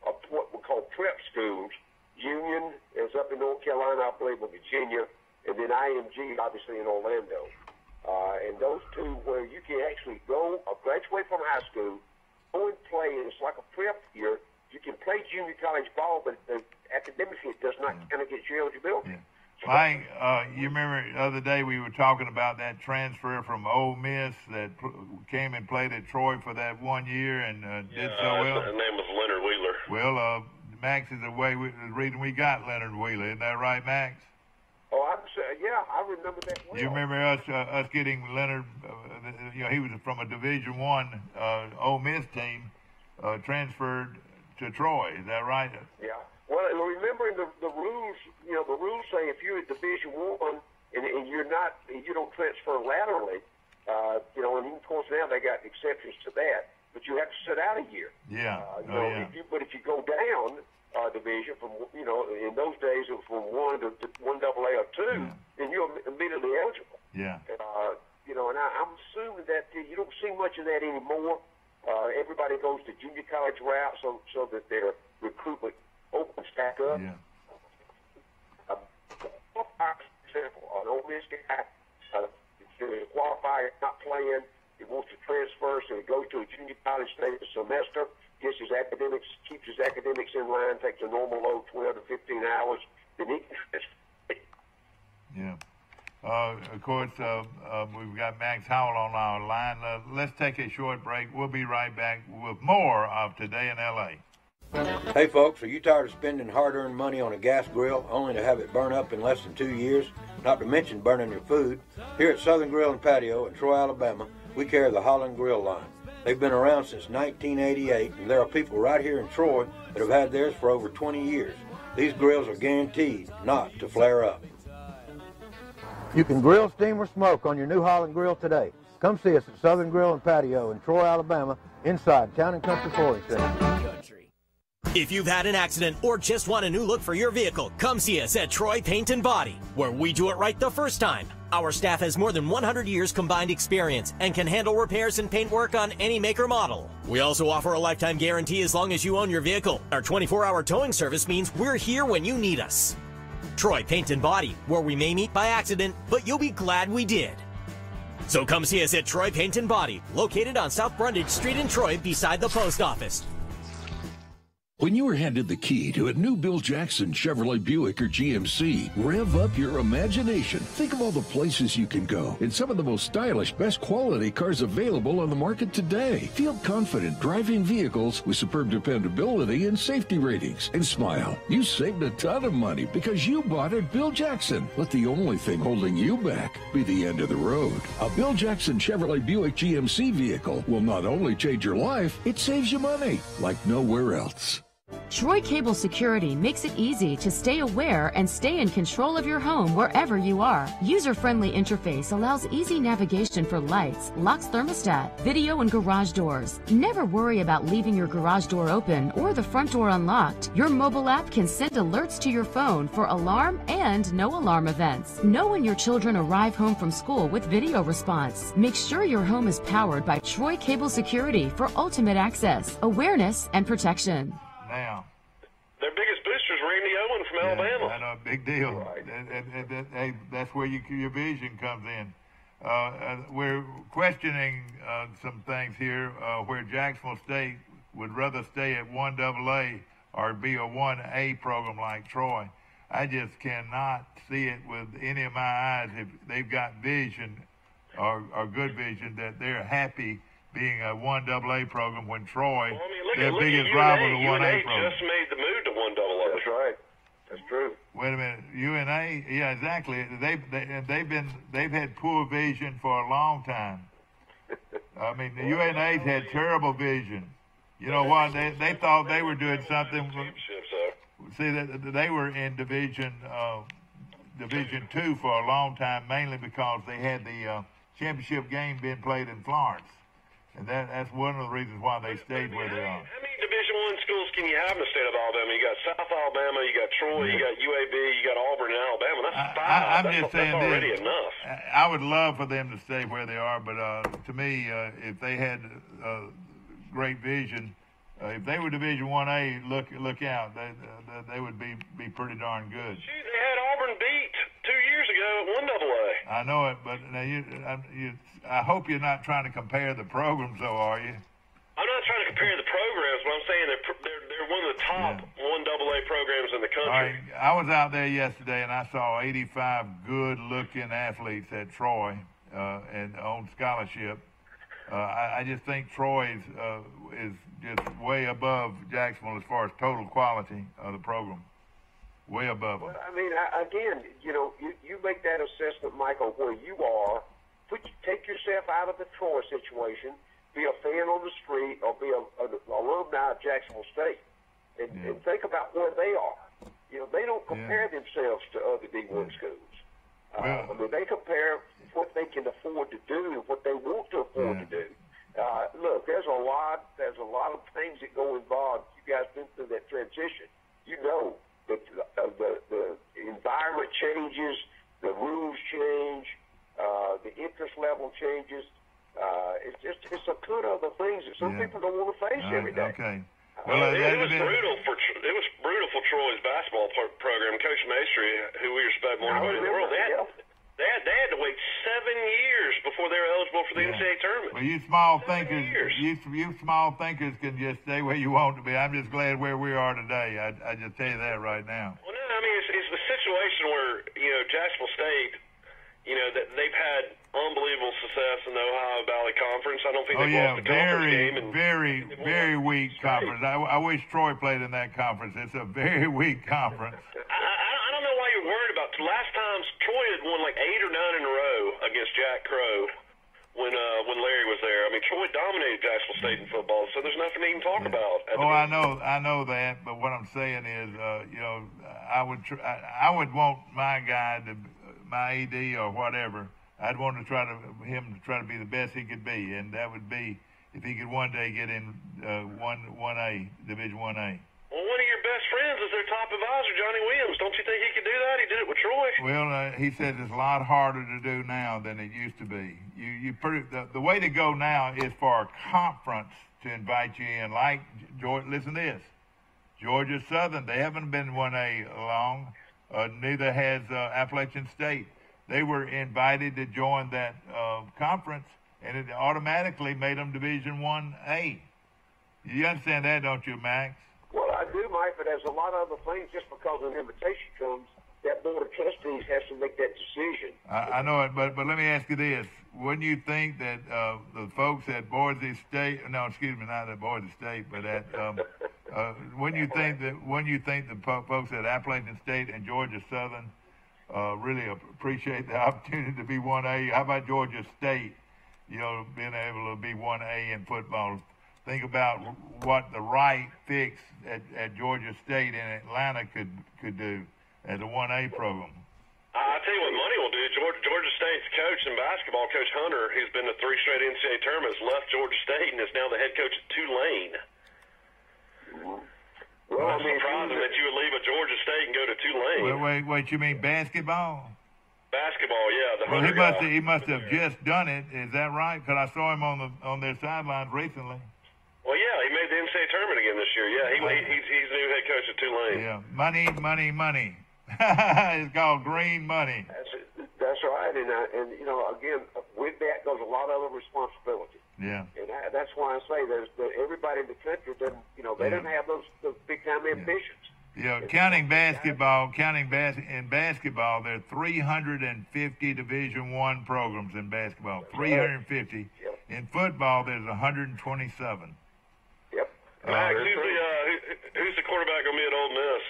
of what we call prep schools. Union is up in North Carolina, I believe, in Virginia, and then IMG, obviously, in Orlando. And those two where you can actually go or graduate from high school, go and play, and it's like a prep year. You can play junior college ball, but academically it does not kind of get you eligibility. Yeah. Mike, you remember the other day we were talking about that transfer from Ole Miss that came and played at Troy for that 1 year and did so well? His name was Leonard Wheeler. Well, Max is the reason we got Leonard Wheeler. Isn't that right, Max? Oh, I remember that well. You remember us getting Leonard? He was from a Division I Ole Miss team, transferred to Troy. Is that right? Yeah. Well, remember the rules. The rules say if you're at Division I and you don't transfer laterally, and of course now they got exceptions to that. But you have to sit out a year. Yeah. But if you go down, division from, in those days it was from 1 to 1AA or 2, then you're immediately eligible. Yeah. And I'm assuming that you don't see much of that anymore. Everybody goes the junior college route so that their recruitment opens back up. Yeah. For example, an Ole Miss guy, the qualifier not playing, he wants to transfer, so he goes to a junior college state semester, gets his academics, keeps his academics in line, takes a normal load 12 to 15 hours, then he can. Yeah. Of course, we've got Max Howell on our line. Let's take a short break. We'll be right back with more of Today in L.A. Hey folks, are you tired of spending hard-earned money on a gas grill only to have it burn up in less than 2 years, not to mention burning your food? Here at Southern Grill and Patio in Troy, Alabama, we carry the Holland Grill line. They've been around since 1988, and there are people right here in Troy that have had theirs for over 20 years. These grills are guaranteed not to flare up. You can grill, steam, or smoke on your new Holland Grill today. Come see us at Southern Grill and Patio in Troy, Alabama, inside Town & Country Flooring Center. If you've had an accident or just want a new look for your vehicle, come see us at Troy Paint and Body, where we do it right the first time. Our staff has more than 100 years combined experience and can handle repairs and paint work on any make or model. We also offer a lifetime guarantee as long as you own your vehicle. Our 24-hour towing service means we're here when you need us. Troy Paint and Body, where we may meet by accident, but you'll be glad we did. So come see us at Troy Paint and Body, located on South Brundage Street in Troy beside the post office. When you are handed the key to a new Bill Jackson Chevrolet Buick or GMC, rev up your imagination. Think of all the places you can go in some of the most stylish, best quality cars available on the market today. Feel confident driving vehicles with superb dependability and safety ratings. And smile. You saved a ton of money because you bought at Bill Jackson. Let the only thing holding you back be the end of the road. A Bill Jackson Chevrolet Buick GMC vehicle will not only change your life, it saves you money like nowhere else. Troy Cable Security makes it easy to stay aware and stay in control of your home wherever you are. User-friendly interface allows easy navigation for lights, locks thermostat, video, and garage doors. Never worry about leaving your garage door open or the front door unlocked. Your mobile app can send alerts to your phone for alarm and no alarm events. Know when your children arrive home from school with video response. Make sure your home is powered by Troy Cable Security for ultimate access, awareness, and protection. Now, their biggest booster is Randy Owen from Alabama. I know, big deal. Right. Hey, that's where your vision comes in. We're questioning some things here where Jacksonville State would rather stay at 1AA or be a 1A program like Troy. I just cannot see it with any of my eyes if they've got vision or good vision that they're happy being a 1AA program when Troy, their biggest rival, the 1A program. Just made the move to 1AA. That's right. That's true. Wait a minute, UNA, yeah, exactly. They've had poor vision for a long time. I mean, the UNA's had terrible vision. You know what? They thought they were doing something. See, they were in Division 2 for a long time, mainly because they had the championship game being played in Florence. And that's one of the reasons why they stayed where they are. How many Division I schools can you have in the state of Alabama? You got South Alabama, you got Troy, you got UAB, you got Auburn and Alabama. That's five. That's already enough. I would love for them to stay where they are, but to me, if they had great vision, if they were Division 1A, look out. They would be pretty darn good. Shoot, they had Auburn beat 2 years ago at 1AA. I know it, but now I hope you're not trying to compare the programs, though, are you? I'm not trying to compare the programs, but I'm saying they're one of the top 1AA programs in the country. All right. I was out there yesterday, and I saw 85 good-looking athletes at Troy and on scholarship. I just think Troy is just way above Jacksonville as far as total quality of the program. Way above them. Well, I mean, again, you make that assessment, Mike, on where you are. Take yourself out of the Troy situation, be a fan on the street, or be an alumni of Jacksonville State, and think about where they are. They don't compare themselves to other D1 schools. I mean, they compare what they can afford to do and what they want to afford to do. Look, there's a lot of things that go involved. You guys been through that transition. you know that the environment changes, the rules change, the interest level changes. It's a ton of other things that some people don't want to face every day. Okay. Well, it was brutal for Troy's basketball program. Coach Maestri, who we respect more than anybody in the world, they had to wait 7 years before they were eligible for the NCAA tournament. Well, you small thinkers can just stay where you want to be. I'm just glad where we are today. I just tell you that right now. Well, no, I mean it's the situation where Jacksonville State, that they've had unbelievable success in the Ohio Valley Conference. I don't think they've lost a conference game. Very weak conference. I wish Troy played in that conference. It's a very weak conference. I don't know why you're worried about. Last time Troy had won like 8 or 9 in a row against Jack Crow when Larry was there. I mean, Troy dominated Jacksonville State in football, so there's nothing to even talk about. I know that, but what I'm saying is, I would want my guy my ED or whatever. I'd want him to try to be the best he could be, and that would be if he could one day get in 1A, Division 1A. Well, one of your best friends is their top advisor, Johnny Williams. Don't you think he could do that? He did it with Troy. Well, he says it's a lot harder to do now than it used to be. The way to go now is for a conference to invite you in. Like, listen to this. Georgia Southern, they haven't been 1A long. Neither has Appalachian State. They were invited to join that conference, and it automatically made them Division 1A. You understand that, don't you, Max? Well, I do, Mike, but there's a lot of other things. Just because an invitation comes, that Board of Trustees has to make that decision. I know it, but let me ask you this. Wouldn't you think that the folks at Boise State, not at Boise State, but at, wouldn't you think the folks at Appalachian State and Georgia Southern really appreciate the opportunity to be 1A? How about Georgia State, being able to be 1A in football? Think about what the right fix at Georgia State and Atlanta could do as a 1A program. I'll tell you what money will do. Georgia State's coach in basketball, Coach Hunter, who's been to 3 straight NCAA tournaments, left Georgia State and is now the head coach at Tulane. Well, I'm surprised that you would leave a Georgia State and go to Tulane. Wait, you mean basketball? Basketball, yeah. Well, he must have just done it. Is that right? Because I saw him on their sidelines recently. Well, yeah, he made the NCAA tournament again this year. Yeah, he's the new head coach at Tulane. Yeah, money. It's called green money. That's right, and again, with that goes a lot of other responsibility. Yeah. And that's why I say that everybody in the country doesn't, they don't have those big time ambitions. Counting basketball, in basketball, there are 350 Division I programs in basketball. 350. Yep. In football, there's 127. Yep. Max, who's the quarterback going to be at Ole Miss?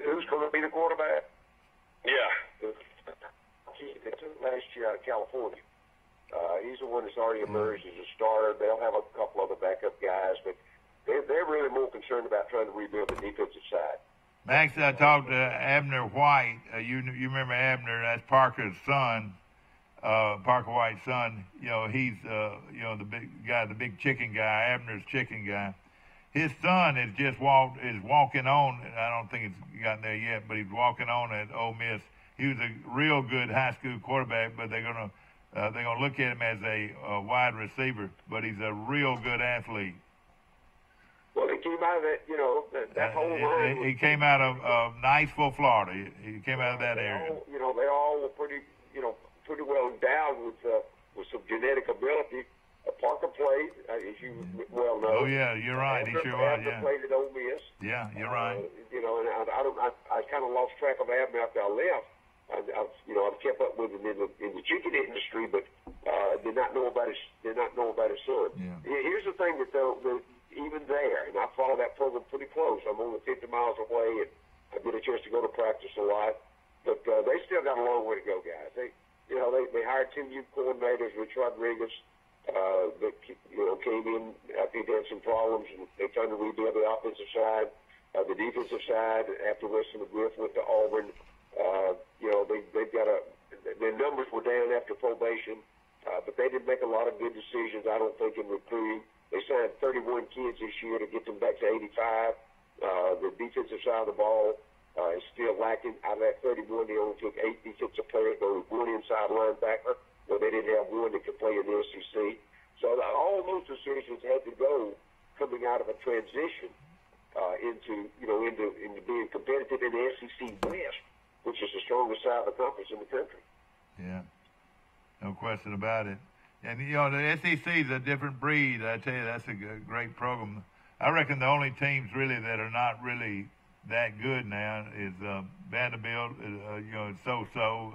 Who's going to be the quarterback? Yeah. They took last year out of California. He's the one that's already emerged as a starter. They'll have a couple other backup guys, but they're really more concerned about trying to rebuild the defensive side. Max, I talked to Abner White. You remember Abner? That's Parker's son, Parker White's son. He's the big guy, the big chicken guy, Abner's chicken guy. His son is walking on. I don't think it's gotten there yet, but he's walking on at Ole Miss. He was a real good high school quarterback, but they're gonna look at him as a wide receiver. But he's a real good athlete. Well, he came out of that, that whole line. He came out of Niceville, Florida. He came out of that area. They all were pretty well endowed with some genetic ability. Parker played, as you well know. Oh yeah, you're right. He sure was. Yeah. Played at Ole Miss. Yeah, you're right. And I kind of lost track of Abner after I left. I've kept up with him in the chicken industry, but did not know about his son. Yeah. Here's the thing that even there, and I follow that program pretty close. I'm only 50 miles away, and I get a chance to go to practice a lot. But they still got a long way to go, guys. They hired 2 new coordinators, Rich Rodriguez. That came in after he had some problems, and they're trying to rebuild the offensive side. The defensive side, after Weston McGriff went to Auburn, they've got their numbers were down after probation, but they didn't make a lot of good decisions, I don't think, in recruiting. They signed 31 kids this year to get them back to 85. The defensive side of the ball is still lacking. Out of that 31, they only took 8 defensive players. There was 1 inside linebacker. Well, they didn't have 1 that could play in the SEC. So all those decisions had to go coming out of a transition into being competitive in the SEC West, which is the strongest side of the conference in the country. Yeah, no question about it. And, the SEC is a different breed. I tell you, that's a great program. I reckon the only teams really that are not really that good now is Vanderbilt, so-so,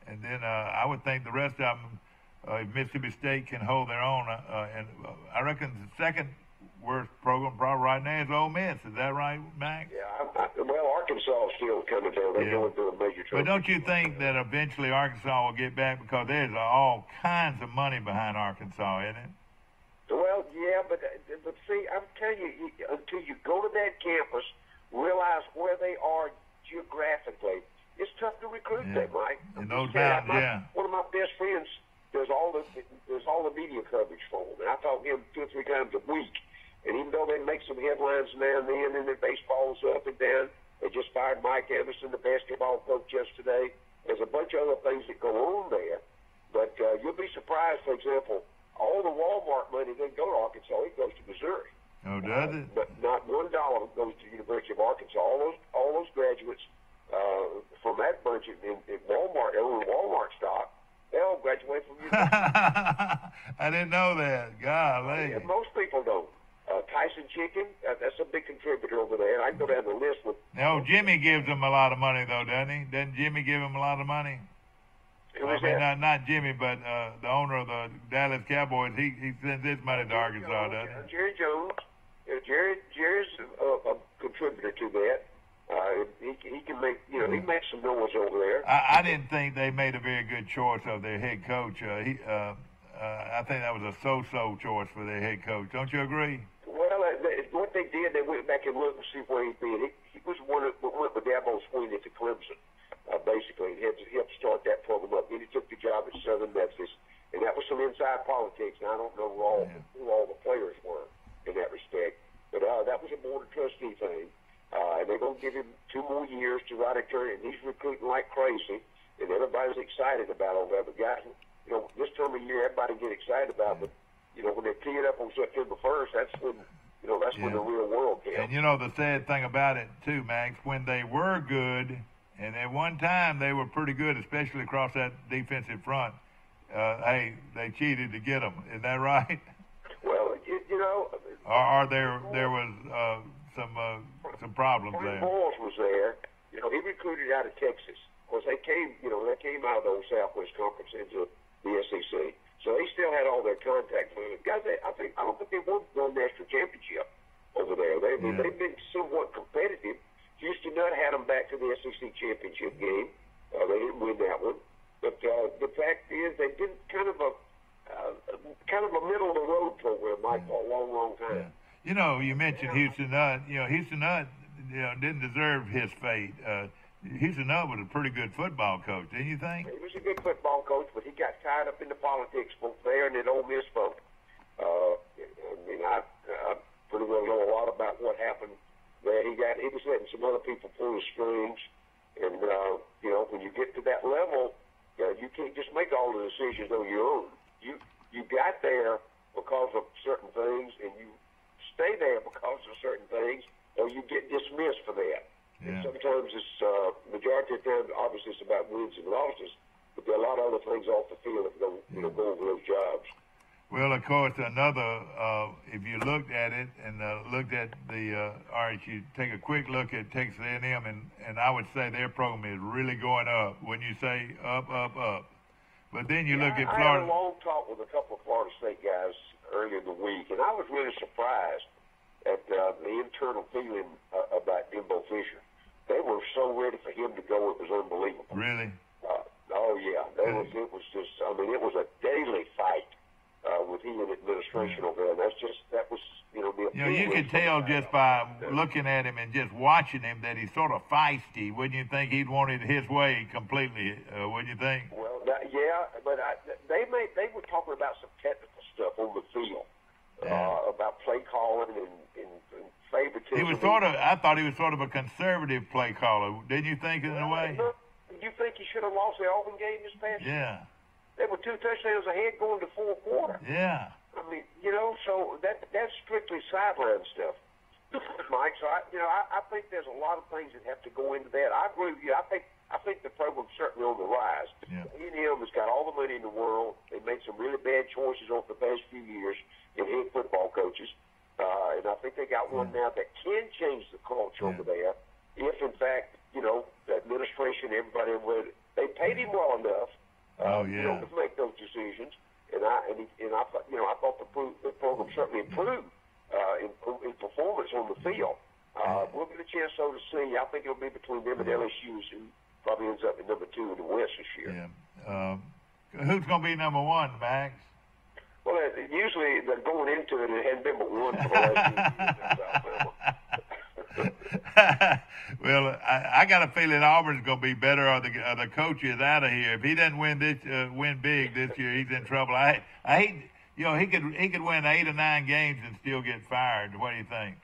and then I would think the rest of them, if Mississippi State can hold their own, and I reckon the second worst program probably right now is Ole Miss. Is that right, Max? Yeah, well, Arkansas is still coming down. They're going through a major transition. But don't you think that eventually Arkansas will get back, because there's all kinds of money behind Arkansas, isn't it? Well, yeah, but see, I'm telling you, until you go to that campus, realize where they are geographically, it's tough to recruit them, Mike. No doubt, One of my best friends does all the media coverage for them, and I talk to him 2 or 3 times a week. And even though they make some headlines now and then, and their baseball's up and down, they just fired Mike Anderson, the basketball coach, yesterday. There's a bunch of other things that go on there, but you'll be surprised. For example, all the Walmart money doesn't go to Arkansas; it goes to Missouri. Oh, does it? But not $1 goes to the University of Arkansas. All those graduates from that bunch in Walmart, Walmart stock, they all graduate from University. I didn't know that. Golly. Most people don't. Tyson Chicken, that's a big contributor over there. I can go down the list with. No, Jimmy gives them a lot of money, though, doesn't he? Doesn't Jimmy give him a lot of money? Not Jimmy, but the owner of the Dallas Cowboys. He sends his money to Arkansas, doesn't he? Jerry Jones. Jerry's a contributor to that. He can make, he makes some noise over there. I didn't think they made a very good choice of their head coach. I think that was a so-so choice for their head coach. Don't you agree? Well, what they did, they went back and looked and see where he'd been. He was one that went with Dabo Swinney to Clemson, basically. He helped start that program up. Then he took the job at Southern Methodist, and that was some inside politics. Now, I don't know who all the players were in that respect, but that was a board of trustee thing. And they're going to give him 2 more years to write a turn, and he's recruiting like crazy, and everybody's excited about all that. But guys, this time of year, everybody get excited about it. But, when they tee it up on September 1st, that's when the real world counts. And, the sad thing about it, too, Max, when they were good, and at one time they were pretty good, especially across that defensive front, they cheated to get them. Is that right? Well, Or there was some problems there. Boyles was there. He recruited out of Texas. Of course, they came out of the old Southwest Conference into the SEC. So they still had all their contact with it. Guys, I don't think they won the national championship over there. They've been somewhat competitive. Houston Nutt had them back to the SEC championship game. They didn't win that one. But the fact is, they've been kind of a middle of the road program, Mike, for a long, long time. Yeah. You mentioned Houston Nutt. Houston Nutt, didn't deserve his fate. Houston Nutt was a pretty good football coach, didn't you think? He was a good football coach, but he got tied up in the politics both there and at Ole Miss folk. I pretty well know a lot about what happened there. He was letting some other people pull the strings, and when you get to that level, you can't just make all the decisions on your own. You got there because of certain things, and you stay there because of certain things, or you get dismissed for that. Yeah. And sometimes it's majority of the time, obviously, it's about wins and losses, but there are a lot of other things off the field that go over those jobs. Well, of course, if you looked at it and looked at all right, you take a quick look at Texas A&M, and I would say their program is really going up. Wouldn't you say up? But then you look at Florida. I had a long talk with a couple of Florida State guys earlier in the week, and I was really surprised at the internal feeling about Jimbo Fisher. They were so ready for him to go, it was unbelievable. Really? Oh, yeah. It was just, it was a daily fight with he and administration over there. And that was, the you can tell just by looking at him and just watching him that he's sort of feisty. Wouldn't you think he'd want it his way completely? Wouldn't you think? Well, but they were talking about some technical stuff on the field about play calling and I thought he was sort of a conservative play caller. Didn't you think in a way? You think he should have lost the Auburn game this past year? Yeah. They were 2 touchdowns ahead going to fourth quarter. Yeah. I mean, so that's strictly sideline stuff, Mike. So I think there's a lot of things that have to go into that. I agree with you. I think the program's certainly on the rise. Yeah. A&M has got all the money in the world. They made some really bad choices over the past few years in head football coaches, and I think they got one now that can change the culture over there. If in fact, the administration, everybody, they paid him well enough. To make those decisions, and I thought the program certainly improved in performance on the field. We'll get a chance though to see. I think it'll be between them and LSU, who probably ends up at number 2 in the West this year. Yeah. Who's going to be number 1, Max? Well, usually they're going into it. It hadn't been but 1 for the last few years in Alabama. Well, I got a feeling Auburn's going to be better, or the coach is out of here. If he doesn't win big this year, he's in trouble. I hate, he could win 8 or 9 games and still get fired. What do you think,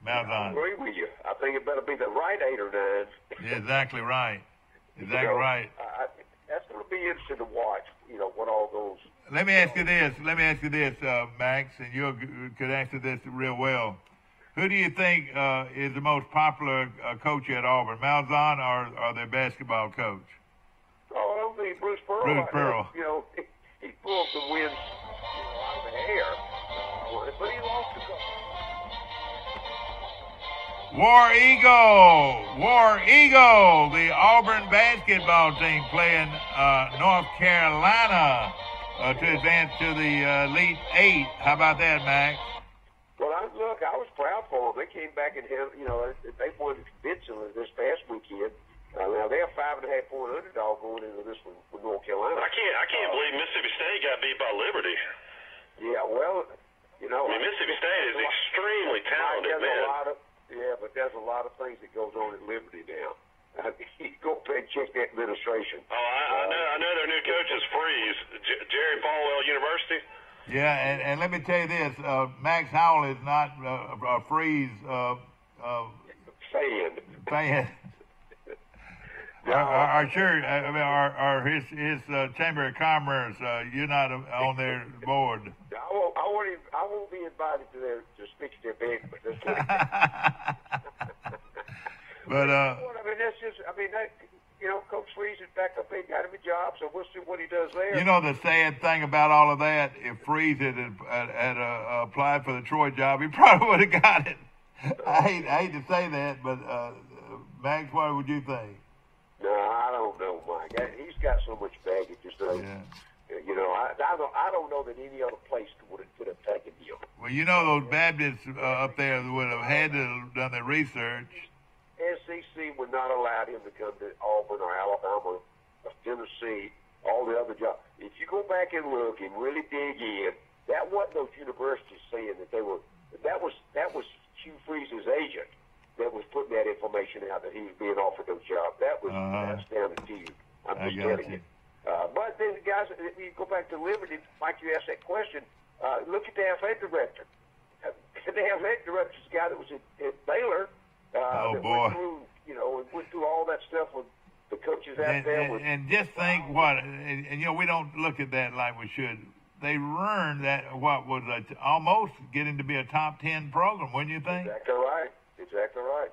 Malzahn? I agree with you. I think it better be the right 8 or 9. Yeah, exactly right. Exactly right. That's going to be interesting to watch. What all goes. Let me ask you this, Max, and you could answer this real well. Who do you think is the most popular coach at Auburn, Malzahn or their basketball coach? Oh, I don't think Bruce Pearl. Bruce Pearl. He pulled the wins out of the air, but he lost the couple. War Eagle, the Auburn basketball team playing North Carolina to advance to the Elite 8. How about that, Max? Well, I was proud for them. They came back and they won convincingly this past weekend. Now they're a 5.5-point underdog going into this one with North Carolina. I can't believe Mississippi State got beat by Liberty. Yeah, well, Mississippi State is extremely talented, man. But there's a lot of things that goes on at Liberty now. You go back and check that administration. Oh, I know their new coach is Freeze, Jerry Falwell University. Yeah, and let me tell you this, Max Howell is not a Freeze fan. Or his Chamber of Commerce, you're not on their board. I won't be invited to speak to their big, but that's But that's just. Coach Freeze is back up. He got him a job, so we'll see what he does there. The sad thing about all of that, if Freeze had applied for the Troy job, he probably would have got it. I hate to say that, but Max, what would you think? No, I don't know, Mike. He's got so much baggage. I don't know that any other place could have taken him. Well, those Baptists up there would have had to have done their research. SEC would not allow him to come to Auburn or Alabama or Tennessee, all the other jobs. If you go back and look and really dig in, that wasn't those universities saying that they were. That was Hugh Freeze's agent that was putting that information out that he was being offered those jobs. That's down to you. I'm just telling you. But then, guys, if you go back to Liberty, Mike, you asked that question. Look at the athletic director. The athletic director is the guy that was at Baylor. Went through all that stuff with the coaches out there. And just think we don't look at that like we should. They earned that what was almost getting to be a top 10 program, wouldn't you think? Exactly right.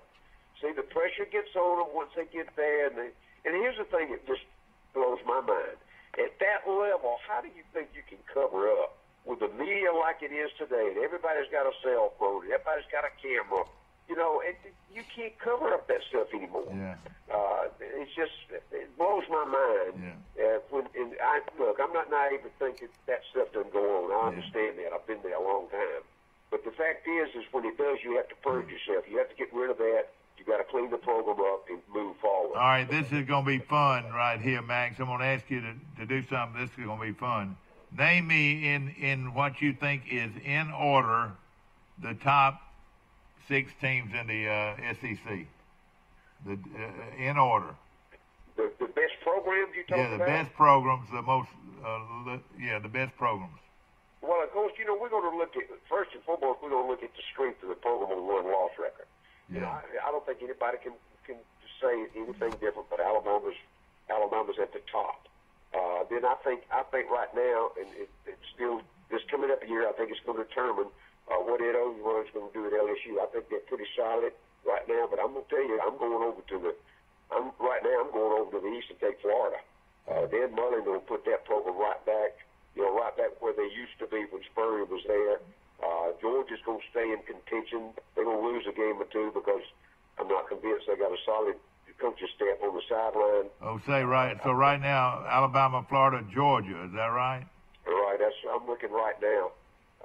See, the pressure gets on them once they get there, and here's the thing that just blows my mind. At that level, how do you think you can cover up with the media like it is today? And everybody's got a cell phone, and everybody's got a camera. You can't cover up that stuff anymore. Yeah. It blows my mind. Yeah. I'm not naive to think that stuff doesn't go on. I understand that. I've been there a long time. But the fact is when it does, you have to purge yourself. You have to get rid of that. You got to clean the program up and move forward. All right, this is going to be fun right here, Max. I'm going to ask you to do something. This is going to be fun. Name me in what you think is in order the top 6 teams in the SEC. In order. The best programs you talking about? Yeah, the best programs, the most, the best programs. Well, of course, we're going to look at, first and foremost, we're going to look at the strength of the program on the win-loss record. You know, I don't think anybody can say anything different, but Alabama's at the top. Then I think right now, and it's still this coming up year, I think it's going to determine what Ed Ogeron's going to do at LSU. I think they're pretty solid right now, but I'm going to tell you, I'm going over to the east and take Florida. Dan Mullen will put that program right back where they used to be when Spurrier was there. Georgia's going to stay in contention. They're going to lose a game or two because I'm not convinced they got a solid coaching staff on the sideline. Oh, right. So right now, Alabama, Florida, Georgia. Is that right? Right. I'm looking right now.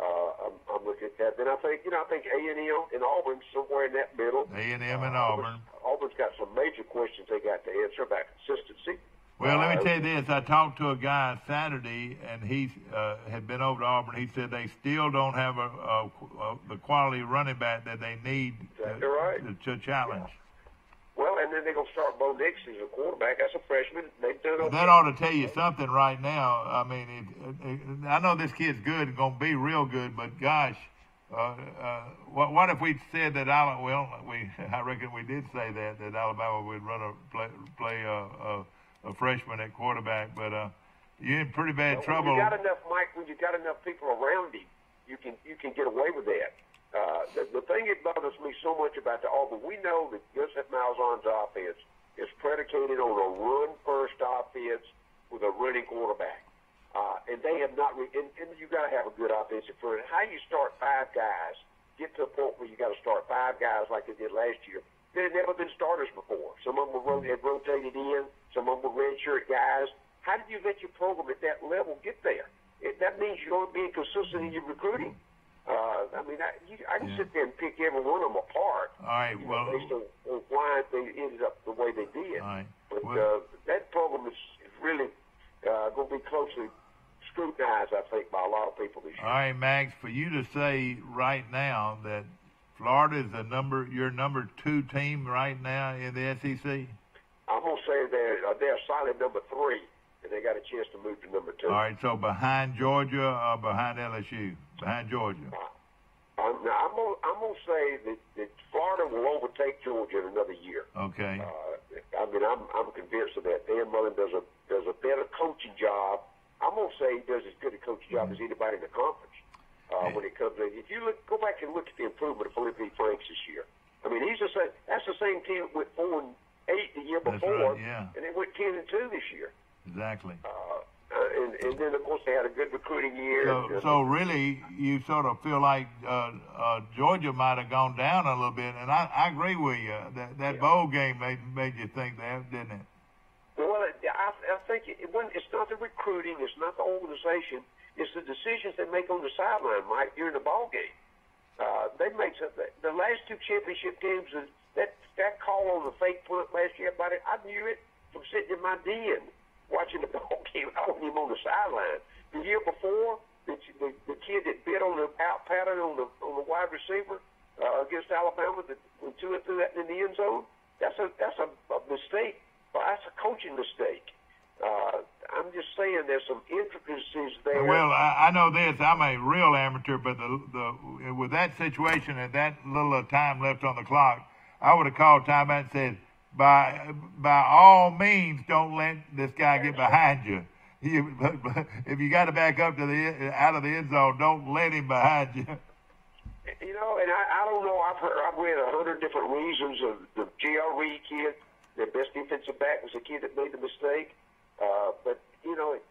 I'm looking at that. Then I think A&M and Auburn somewhere in that middle. A&M and Auburn. Auburn's got some major questions they got to answer about consistency. Well, let me tell you this. I talked to a guy Saturday, and he had been over to Auburn. He said they still don't have the quality running back that they need to challenge. Yeah. Well, and then they're going to start Bo Nix as a quarterback. That's a freshman. They've done okay. That ought to tell you something right now. I mean, I know this kid's good and going to be real good, but gosh, what if we said that I reckon we did say that Alabama would play a freshman at quarterback, but you're in pretty bad trouble. When you got enough, Mike, when you got enough people around him, you can get away with that. The thing that bothers me so much about the Auburn, we know that Joseph Malzahn's offense is predicated on a run-first offense with a running quarterback. And they have not, and you got to have a good offensive front. How you start five guys, get to a point where you got to start five guys like they did last year. They had never been starters before. Some of them had rotated in. Some of them were redshirt guys. How did you let your program at that level get there? That means you're going to be inconsistent in your recruiting. I mean, I can sit there and pick every one of them apart. All right, based on why they ended up the way they did. All right. But that program is really going to be closely scrutinized, I think, by a lot of people this year. All right, Max, for you to say right now that Florida is your number 2 team right now in the SEC? I'm going to say they're a solid number 3, and they got a chance to move to number 2. All right, so behind Georgia or behind LSU? Behind Georgia. I'm going to say that Florida will overtake Georgia in another year. Okay. I mean, I'm convinced of that. Dan Mullen does a better coaching job. I'm going to say he does as good a coaching job as anybody in the conference. When it comes to, if you go back and look at the improvement of Felipe Franks this year, I mean, that's the same team that went 4-8 the year before, right, yeah. And they went 10-2 this year. Exactly. And then, of course, they had a good recruiting year. So really, you sort of feel like Georgia might have gone down a little bit, and I agree with you. That bowl game made you think that, didn't it? Well, I think it's not the recruiting, it's not the organization, it's the decisions they make on the sideline, Mike, during the ball game. They make the last 2 championship games. That call on the fake punt last year, I knew it from sitting in my den watching the ball game. I wasn't even on the sideline. The year before, the kid that bit on the out pattern on the wide receiver against Alabama, when Tua threw that in the end zone, that's a mistake. Well, that's a coaching mistake. I'm just saying there's some intricacies there. Well, I know this. I'm a real amateur, but with that situation and that little time left on the clock, I would have called timeout and said, by all means, don't let this guy get behind you. If you got to back up to out of the end zone, don't let him behind you. You know, and I don't know. I've read 100 different reasons of the J.R. Reed kid. Their best defensive back was the kid that made the mistake. But, you know, it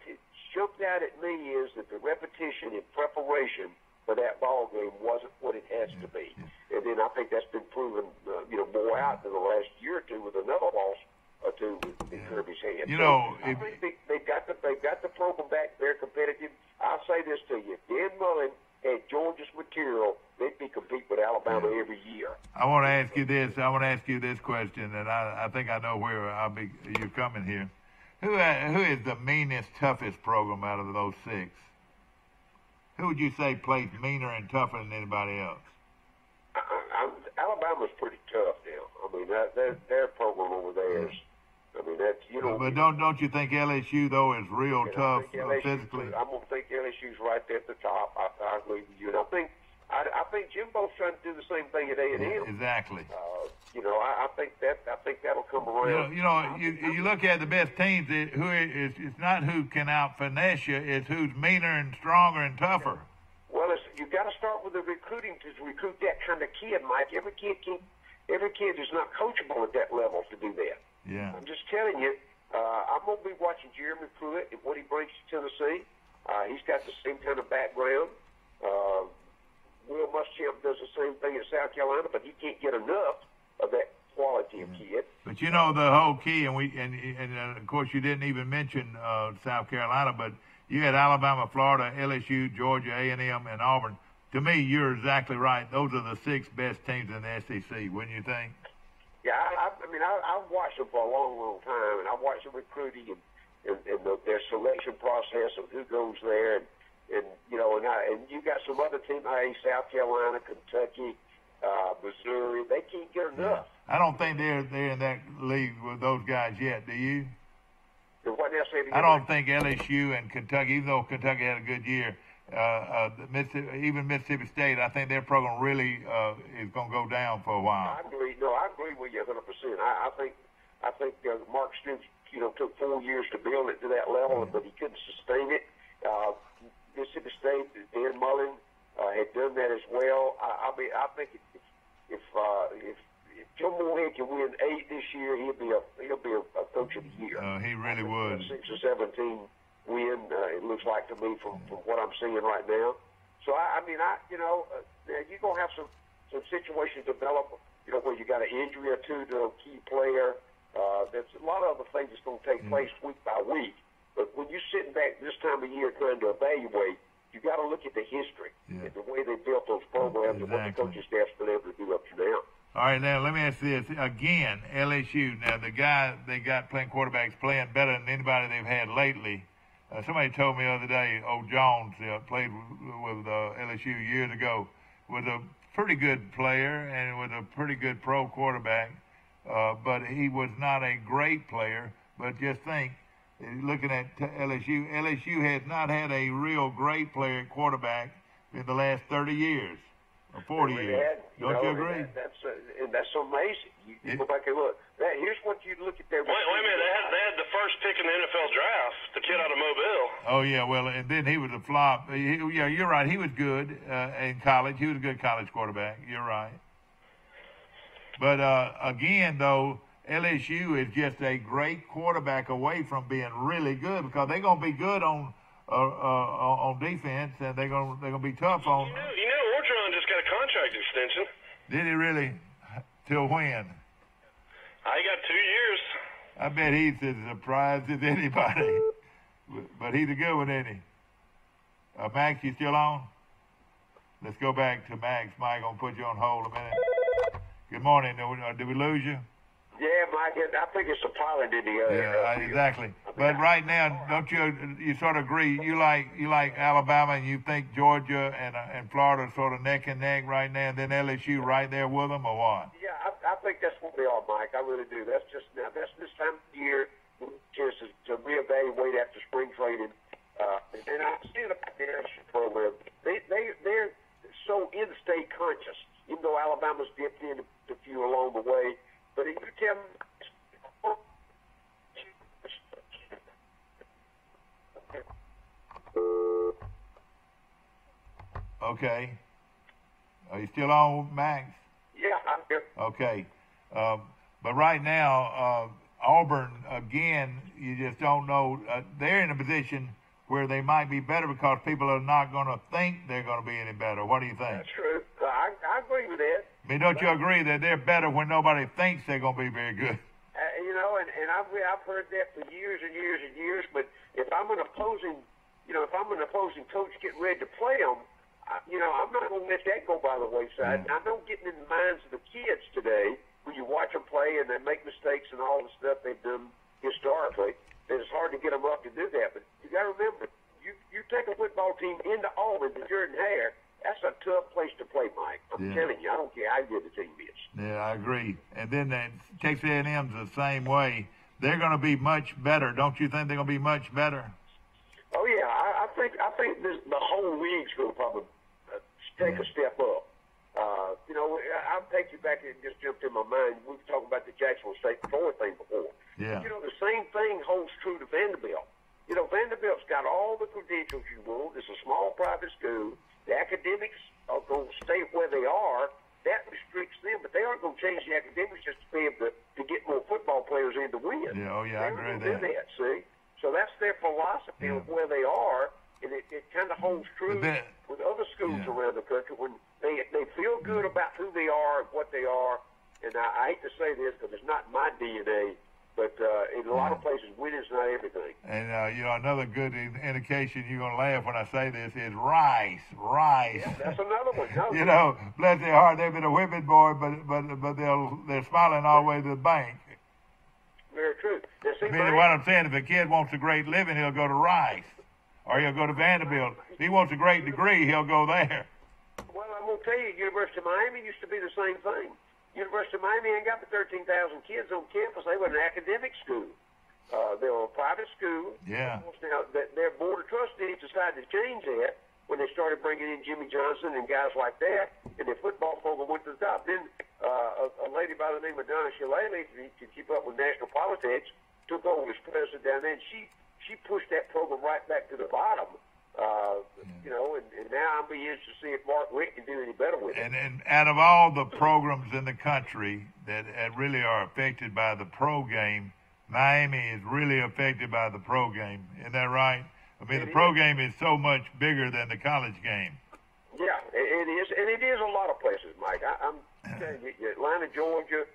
jumped out at me is that the repetition and preparation for that ball game wasn't what it has to be. And then I think that's been proven, more out in the last year or two with another loss or two in Kirby's hand. You know, I think they've got the program back. They're competitive. I'll say this to you. Dan Mullen had Georgia's material. They'd be compete with Alabama every year. I want to ask you this question, and I think I know where you're coming here. Who is the meanest, toughest program out of those 6? Who would you say plays meaner and tougher than anybody else? Alabama's pretty tough now. I mean, their program over there is. I mean, that's But don't you think LSU though is real tough physically? I'm gonna think LSU's right there at the top. I agree with you, and I I think Jimbo's trying to do the same thing at A&M. Yeah, exactly. I think that'll come around. You look at the best teams. It's not who can out finesse you. It's who's meaner and stronger and tougher. Well, you got to start with the recruiting to recruit that kind of kid, Mike. Every kid is not coachable at that level to do that. Yeah. I'm just telling you. I'm going to be watching Jeremy Pruitt and what he brings to Tennessee. He's got the same kind of background. Will Muschamp does the same thing at South Carolina, but he can't get enough of that quality of kid. But the whole key, and of course you didn't even mention South Carolina, but you had Alabama, Florida, LSU, Georgia, A&M, and Auburn. To me, you're exactly right. Those are the 6 best teams in the SEC, wouldn't you think? Yeah, I've watched them for a long, long time, and I've watched the recruiting and their selection process of who goes there, and you got some other teams, South Carolina, Kentucky, Missouri. They can't get enough. I don't think they're in that league with those guys yet. Do you? I don't think LSU and Kentucky, even though Kentucky had a good year, even Mississippi State, I think their program really is going to go down for a while. I agree. No, I agree with you 100%. I think Mark Stoops, took 4 years to build it to that level, but he couldn't sustain it. Mississippi State, Dan Mullen had done that as well. I think if Joe Moorhead can win 8 this year, he'll be a coach of the year. He really would. 6 or 17 win. It looks like to me from what I'm seeing right now. So you're gonna have some situations develop. Where you got an injury or two to a key player. There's a lot of other things that's going to take place week by week. But when you're sitting back this time of year trying to evaluate, you got to look at the history and the way they built those programs and what the coaching staff's been able to do up to now. All right, now let me ask you this. Again, LSU, now the guy they got playing quarterbacks playing better than anybody they've had lately. Somebody told me the other day, Jones, played with LSU years ago, was a pretty good player and was a pretty good pro quarterback, but he was not a great player. But just think, looking at LSU has not had a real great player at quarterback in the last 30 years or 40 years. Don't you agree? That's amazing. You go back and look. Here's what you look at there. Wait a minute. They had the first pick in the NFL draft, the kid out of Mobile. Oh, yeah. Well, and then he was a flop. Yeah, you're right. He was good in college. He was a good college quarterback. You're right. But, again, though, LSU is just a great quarterback away from being really good because they're going to be good on defense, and they're going to be tough on. Orgeron just got a contract extension. Did he really? Till when? I got 2 years. I bet he's as surprised as anybody. But he's a good one, isn't he? Max, you still on? Let's go back to Max. Mike, I'm going to put you on hold a minute. Good morning. Did we lose you? Yeah, Mike, I think it's a pilot in the other. Yeah, exactly. But right now, don't you sort of agree? You like Alabama, and you think Georgia and Florida are sort of neck and neck right now, and then LSU right there with them, or what? Yeah, I think that's what they are, Mike. I really do. That's this time of year, chance to reevaluate after spring training. And I see the LSU program. They're so in-state conscious, even though Alabama's dipped in a few along the way. But if you tell me, okay. Are you still on, Max? Yeah, I'm here. Okay. But right now, Auburn, again, you just don't know. They're in a position where they might be better because people are not going to think they're going to be any better. What do you think? That's true. I agree with that. I mean, don't you agree that they're better when nobody thinks they're going to be very good? And I've heard that for years and years and years. But if I'm an opposing coach getting ready to play them, I'm not going to let that go by the wayside. And I know getting in the minds of the kids today, when you watch them play and they make mistakes and all the stuff they've done historically, that it's hard to get them up to do that. But you got to remember, you take a football team into Auburn to Jordan Hare. That's a tough place to play, Mike. I'm telling you, I don't care how good the team is. Yeah, I agree. And then Texas A&M's the same way. They're going to be much better. Don't you think they're going to be much better? Oh yeah, I think the whole league's going to probably take a step up. take you back and just jumped in my mind. We were talking about the Jacksonville State Florida thing before. Yeah. You know, the same thing holds true to Vanderbilt. You know, Vanderbilt's got all the credentials you want. It's a small private school. The academics are going to stay where they are. That restricts them, but they aren't going to change the academics just to be able to get more football players in to win. Yeah, oh yeah, I agree with that. Do that. See? So that's their philosophy of where they are, and it kind of holds true with other schools around the country when they feel good about who they are and what they are. And I hate to say this because it's not my DNA, but in a lot of places, winning's not everything. And, you know, another good indication you're going to laugh when I say this is rice. Yeah, that's another one. No. You know, bless their heart, they've been a whipping boy, but they're smiling all the way to the bank. Very true. Now, see, I mean, what I'm saying, if a kid wants a great living, he'll go to Rice. Or he'll go to Vanderbilt. If he wants a great degree, he'll go there. Well, I'm going to tell you, University of Miami used to be the same thing. University of Miami ain't got the 13,000 kids on campus. They were an academic school. They were a private school. Yeah. Now, their board of trustees decided to change that when they started bringing in Jimmy Johnson and guys like that, and their football program went to the top. Then a lady by the name of Donna Shalala, to keep up with national politics, took over as president down there, and she pushed that program right back to the bottom. You know, and now I'm being interested to see if Mark Witt can do any better with it. And out of all the programs in the country that really are affected by the pro game, Miami is really affected by the pro game. Isn't that right? I mean, the pro game is so much bigger than the college game. Yeah, it is, and it is a lot of places, Mike. I'm telling you, Atlanta, Georgia.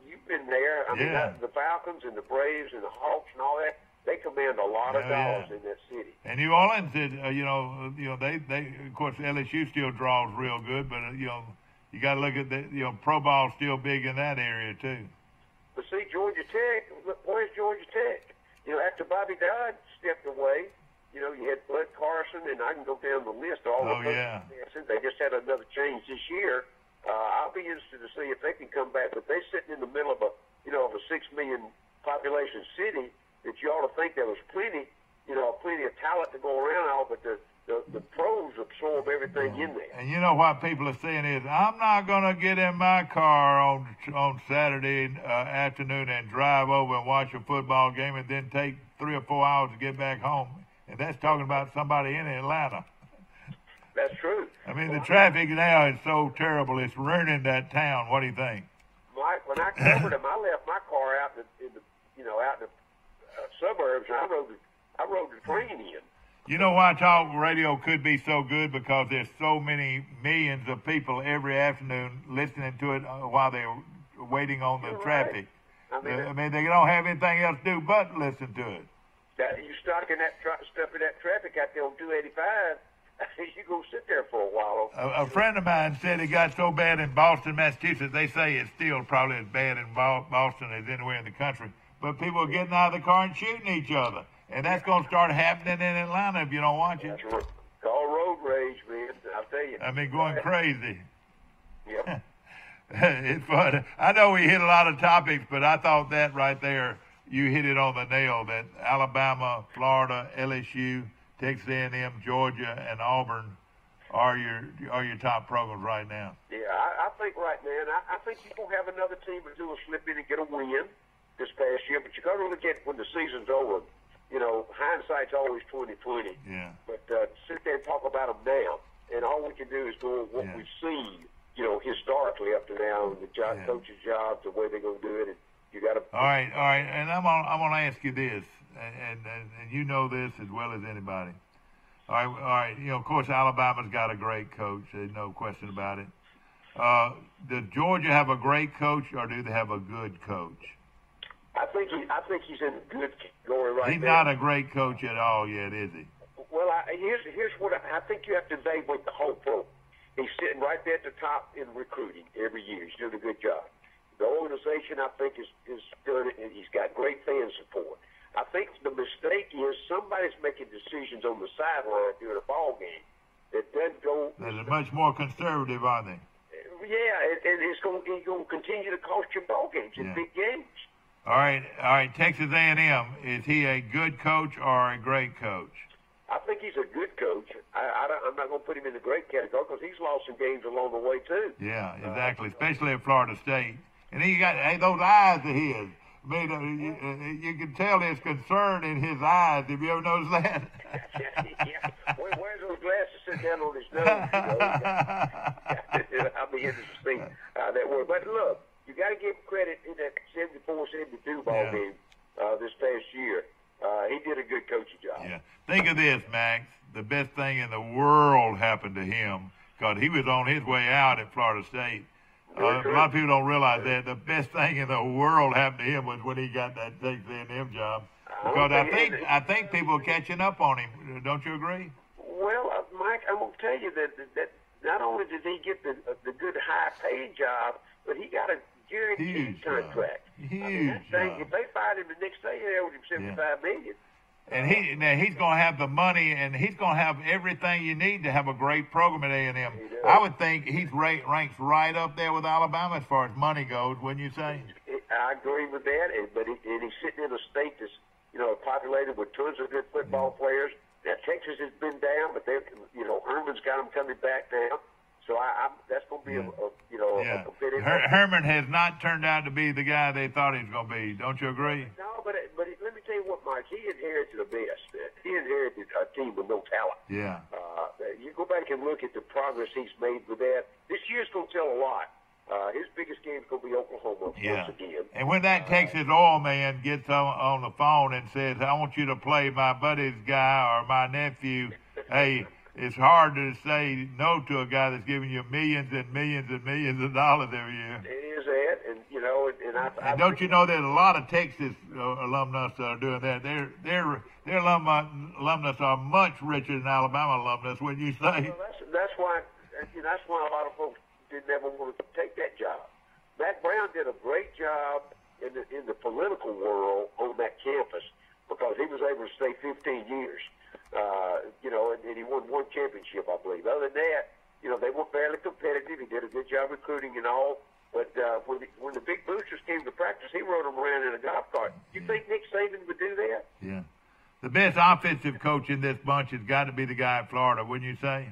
You've been there. I mean, the Falcons and the Braves and the Hawks and all that. They command a lot of dollars in that city. And New Orleans is, you know, they of course LSU still draws real good, but you know, you got to look at the, you know, pro ball's still big in that area too. But see, Georgia Tech, where's Georgia Tech? You know, after Bobby Dodd stepped away, you know, you had Bud Carson, and I can go down the list. They just had another change this year. I'll be interested to see if they can come back. But they're sitting in the middle of a 6 million population city that you ought to think there was plenty of talent to go around all, but the pros absorb everything in there. And you know what people are saying is, I'm not going to get in my car on Saturday afternoon and drive over and watch a football game and then take 3 or 4 hours to get back home. And that's talking about somebody in Atlanta. That's true. I mean, the traffic now is so terrible, it's ruining that town. What do you think? Mike, when I covered them, I left my car out in the suburbs, and I rode the train in. You know why talk radio could be so good? Because there's so many millions of people every afternoon listening to it while they're waiting on the traffic. Right. I mean, they don't have anything else to do but listen to it. You stuck in that stuff in that traffic out there on 285. You go sit there for a while. A friend of mine said it got so bad in Boston, Massachusetts. They say it's still probably as bad in Boston as anywhere in the country. But people are getting out of the car and shooting each other. And that's going to start happening in Atlanta if you don't watch it. That's right. Call road rage, man. I'll tell you. I mean, going crazy. Yep. It's fun. I know we hit a lot of topics, but I thought that right there, you hit it on the nail, that Alabama, Florida, LSU, Texas A&M, Georgia, and Auburn are your top programs right now. Yeah, I think right now, I think you're going to have another team or two will slip in and get a win this past year, but you got to look at when the season's over. You know, hindsight's always 20/20. Yeah. But sit there and talk about them now, and all we can do is go over what we've seen, you know, historically up to now, the coach's job, the way they're going to do it, and you got to. All right, and I'm gonna ask you this, and you know this as well as anybody. All right. You know, of course, Alabama's got a great coach. There's no question about it. Does Georgia have a great coach, or do they have a good coach? I think he's in a good category right now. He's not a great coach at all yet, is he? Well, here's what I think you have to evaluate the whole program. He's sitting right there at the top in recruiting every year. He's doing a good job. The organization, I think, is done it, and he's got great fan support. I think the mistake is somebody's making decisions on the sideline during a ball game that doesn't go. They're much more conservative, aren't they? Yeah, and he's going to continue to cost you ball games in big games. All right. Texas A&M, is he a good coach or a great coach? I think he's a good coach. I'm not going to put him in the great category because he's lost some games along the way too. Yeah, exactly. Especially at Florida State, and he got those eyes of his. I mean, you can tell there's concern in his eyes. Have you ever noticed that? Yeah. Where's those glasses sitting down on his nose? I'll be interested to see that work. But look, you got to give credit in that 74-72 ball game this past year. He did a good coaching job. Yeah. Think of this, Max. The best thing in the world happened to him because he was on his way out at Florida State. A lot of people don't realize that. The best thing in the world happened to him was when he got that Texas A&M job. Because I think people are catching up on him. Don't you agree? Well, Mike, I'm going to tell you that not only did he get the good high-paying job, but he got a guaranteed contract. Huge job. If they fired him the next day, they owed him $75 million. And he's going to have the money, and he's going to have everything you need to have a great program at A&M. I would think he's ranks right up there with Alabama as far as money goes, wouldn't you say? I agree with that, but he's sitting in a state that's populated with tons of good football players. Now Texas has been down, but Herman's got them coming back down. So that's going to be a competitive. Herman has not turned out to be the guy they thought he was going to be. Don't you agree? No, but let me tell you what, Mike. He inherited the best. He inherited a team with no talent. Yeah. You go back and look at the progress he's made with that. This year's going to tell a lot. His biggest game is going to be Oklahoma once again. And when that Texas oil man gets on the phone and says, I want you to play my buddy's guy or my nephew, hey, it's hard to say no to a guy that's giving you millions and millions and millions of dollars every year. It is that, and don't you know that a lot of Texas alumnus are doing that? Their alumnus are much richer than Alabama alumnus. Wouldn't you say? Well, that's why a lot of folks didn't ever want to take that job. Matt Brown did a great job in the political world on that campus because he was able to stay 15 years. And he won one championship, I believe. Other than that, they were fairly competitive. He did a good job recruiting and all. But when the big boosters came to practice, he rode them around in a golf cart. You think Nick Saban would do that? Yeah. The best offensive coach in this bunch has got to be the guy in Florida, wouldn't you say?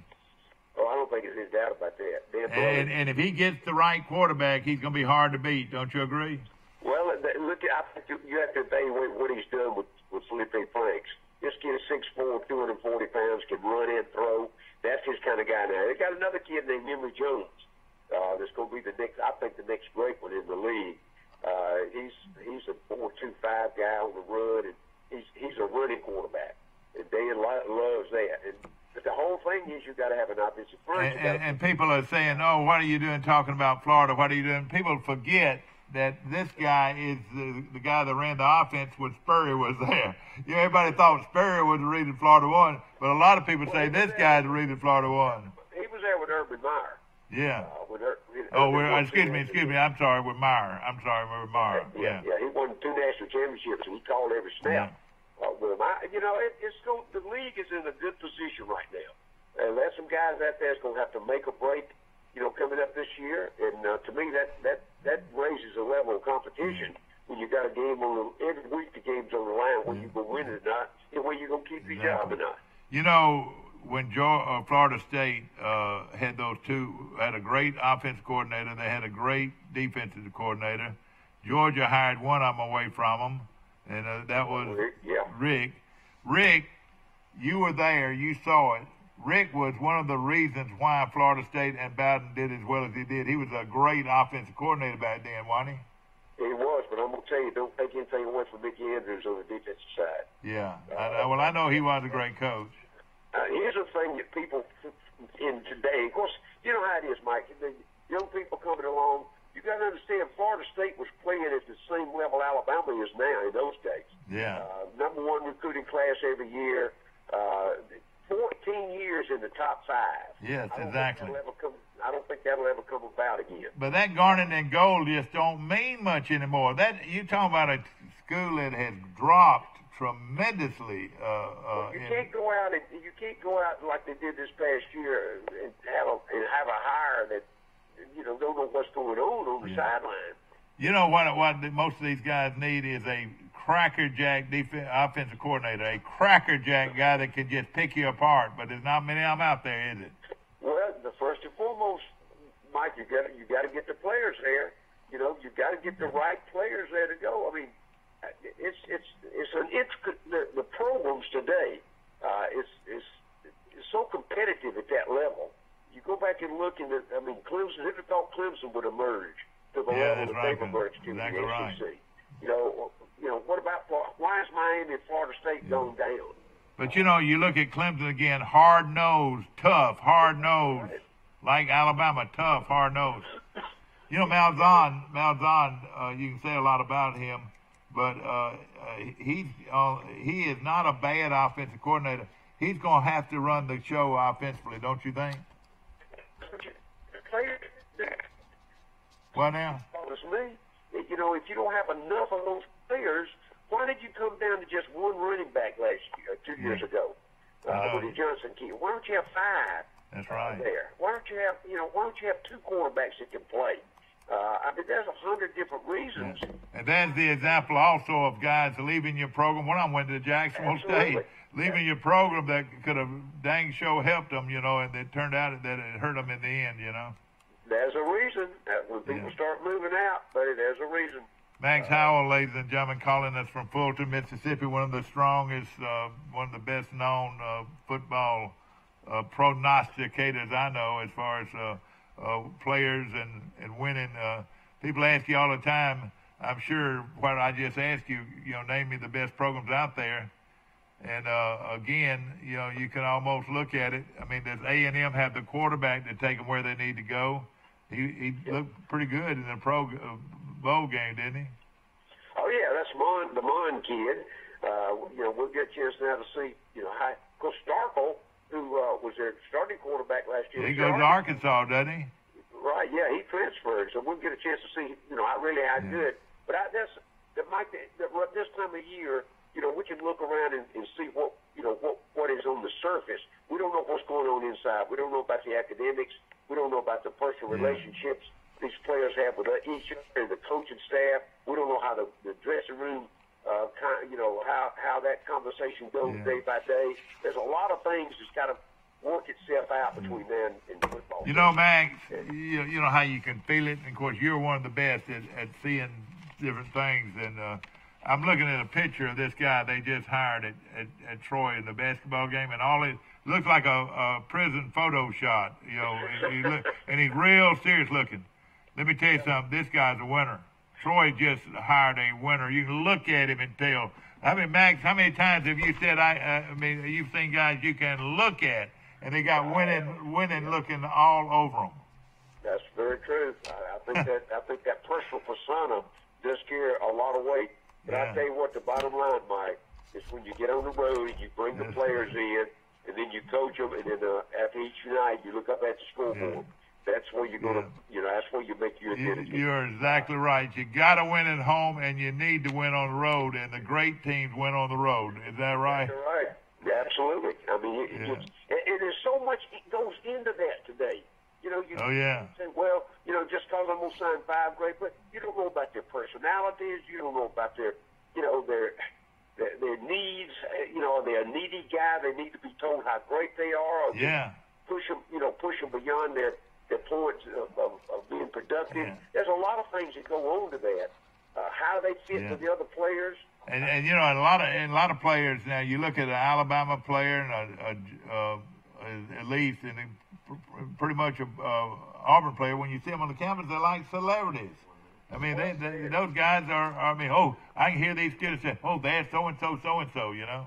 Oh, I don't think there's any doubt about that. And if he gets the right quarterback, he's going to be hard to beat. Don't you agree? Well, look, I think you have to evaluate what he's done with Felipe Franks. This kid is 6'4", 240 pounds, can run and throw. That's his kind of guy now. They got another kid named Emory Jones that's going to be the next great one in the league. He's a 4.25 guy on the run, and he's a running quarterback. And Dan loves that. But the whole thing is you got to have an offensive front. And people are saying, oh, what are you doing talking about Florida? What are you doing? People forget that this guy is the guy that ran the offense when Spurrier was there. Everybody thought Spurrier was the reason Florida won, but a lot of people say this guy's the reason Florida won. He was there with Urban Meyer. Yeah. Excuse me. I'm sorry, with Meyer. Yeah. He won 2 national championships, and he called every snap. With him. The league is in a good position right now. And there's some guys out there that's going to have to make a break, coming up this year. And to me, that raises the level of competition when you got a game every week. The game's on the line, whether you going to win it or not, and whether you're going to keep your job or not. When Florida State had a great offensive coordinator, they had a great defensive coordinator. Georgia hired one of them away from them, and that was Rick. Rick, you were there, you saw it. Rick was one of the reasons why Florida State and Bowden did as well as he did. He was a great offensive coordinator back then, wasn't he? He was, but I'm going to tell you, don't take anything away from Mickey Andrews on the defensive side. Yeah. I know he was a great coach. Here's the thing that people in today, of course, you know how it is, Mike. The young people coming along, you got to understand Florida State was playing at the same level Alabama is now in those days. Yeah. Number one recruiting class every year. 14 years in the top 5. Yes, exactly. I don't think that'll ever come about again. But that garnet and gold just don't mean much anymore. You talking about a school that has dropped tremendously. You can't go out like they did this past year and have a hire that don't know what's going on the sideline. You know what most of these guys need is a crackerjack offensive coordinator, a crackerjack guy that can just pick you apart. But there's not many of them out there, is it? Well, the first and foremost, Mike, you got to get the players there. You know, you got to get the right players there to go. I mean, it's an intricate. The programs today is so competitive at that level. You go back and look, and I mean, Clemson. Who'd have thought Clemson would emerge to the level that they've emerged to in the SEC? Right. You know, what about why is Miami and Florida State going down? But you know, you look at Clemson again, hard-nosed, tough, hard-nosed, like Alabama, tough, hard-nosed. You know, Malzahn, you can say a lot about him, but he is not a bad offensive coordinator. He's going to have to run the show offensively, don't you think? What now? You know, if you don't have enough of those players, why did you come down to just one running back last year, 2 years ago, with the Johnson key? Why don't you have five? That's right. There. Why don't you have two quarterbacks that can play? I mean, there's 100 different reasons. Yeah. And that's the example also of guys leaving your program. When I went to Jacksonville State, leaving your program that could have dang sure helped them, you know, and it turned out that it hurt them in the end, you know. There's a reason when people start moving out, but there's a reason. Max Howell, ladies and gentlemen, calling us from Fulton, Mississippi, one of the strongest, one of the best-known football prognosticators I know as far as players and winning. People ask you all the time, I'm sure what I just asked you, you know, name me the best programs out there. And, again, you know, you can almost look at it. I mean, does A&M have the quarterback to take them where they need to go? He looked pretty good in the bowl game, didn't he? Oh, yeah, that's the Mon kid. You know, we'll get a chance now to see, you know, how, of course, Starkle, who was their starting quarterback last year. He goes to Arkansas, doesn't he? Right, yeah, he transferred, so we'll get a chance to see, you know, how good. But Mike, this time of year, you know, we can look around and see what is on the surface. We don't know what's going on inside. We don't know about the academics. We don't know about the personal relationships these players have with each other and the coaching staff. We don't know how the dressing room, you know, how that conversation goes day by day. There's a lot of things that's got to work itself out between them and football. You know, Max, you know how you can feel it. And, of course, you're one of the best at seeing different things. And I'm looking at a picture of this guy they just hired at Troy in the basketball game, and all it looks like a prison photo shot, you know, and he's real serious looking. Let me tell you something. This guy's a winner. Troy just hired a winner. You can look at him and tell. I mean, Max, how many times have you said, I mean, you've seen guys you can look at, and they got winning looking all over them. That's very true. I think that personal persona does carry a lot of weight. But I tell you what, the bottom line, Mike, is when you get on the road and you bring the players in, and then you coach them, and then after each night you look up at the scoreboard. That's where you're going to, you know, that's where you make your identity. You're exactly right. You got to win at home, and you need to win on the road, and the great teams win on the road. Is that right? That's right. Yeah, absolutely. I mean, and there's so much that goes into that today. You know, you say, well, you know, just because I'm going to sign 5 grade, but you don't know about their personalities. You don't know about their, you know, their needs. You know, they're a needy guy. They need to be told how great they are. Or push them beyond their points of being productive. There's a lot of things that go on to that. How they fit with the other players. And you know, a lot of players now. You look at an Alabama player and at least and pretty much a Auburn player. When you see them on the campus, they're like celebrities. I mean, those guys are. I mean, I can hear these kids say, "Oh, that's so and so," you know.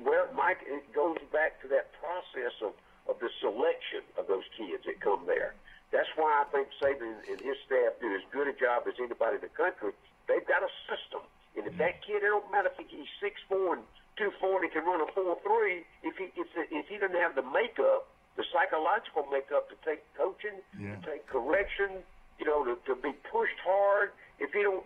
Well, Mike, it goes back to that process of the selection of those kids that come there. That's why I think Saban and his staff do as good a job as anybody in the country. They've got a system. And if that kid, it don't matter if he's 6'4" and 240, can run a 4.3, if he doesn't have the makeup, the psychological makeup to take coaching, to take correction, you know, to be pushed hard, if he don't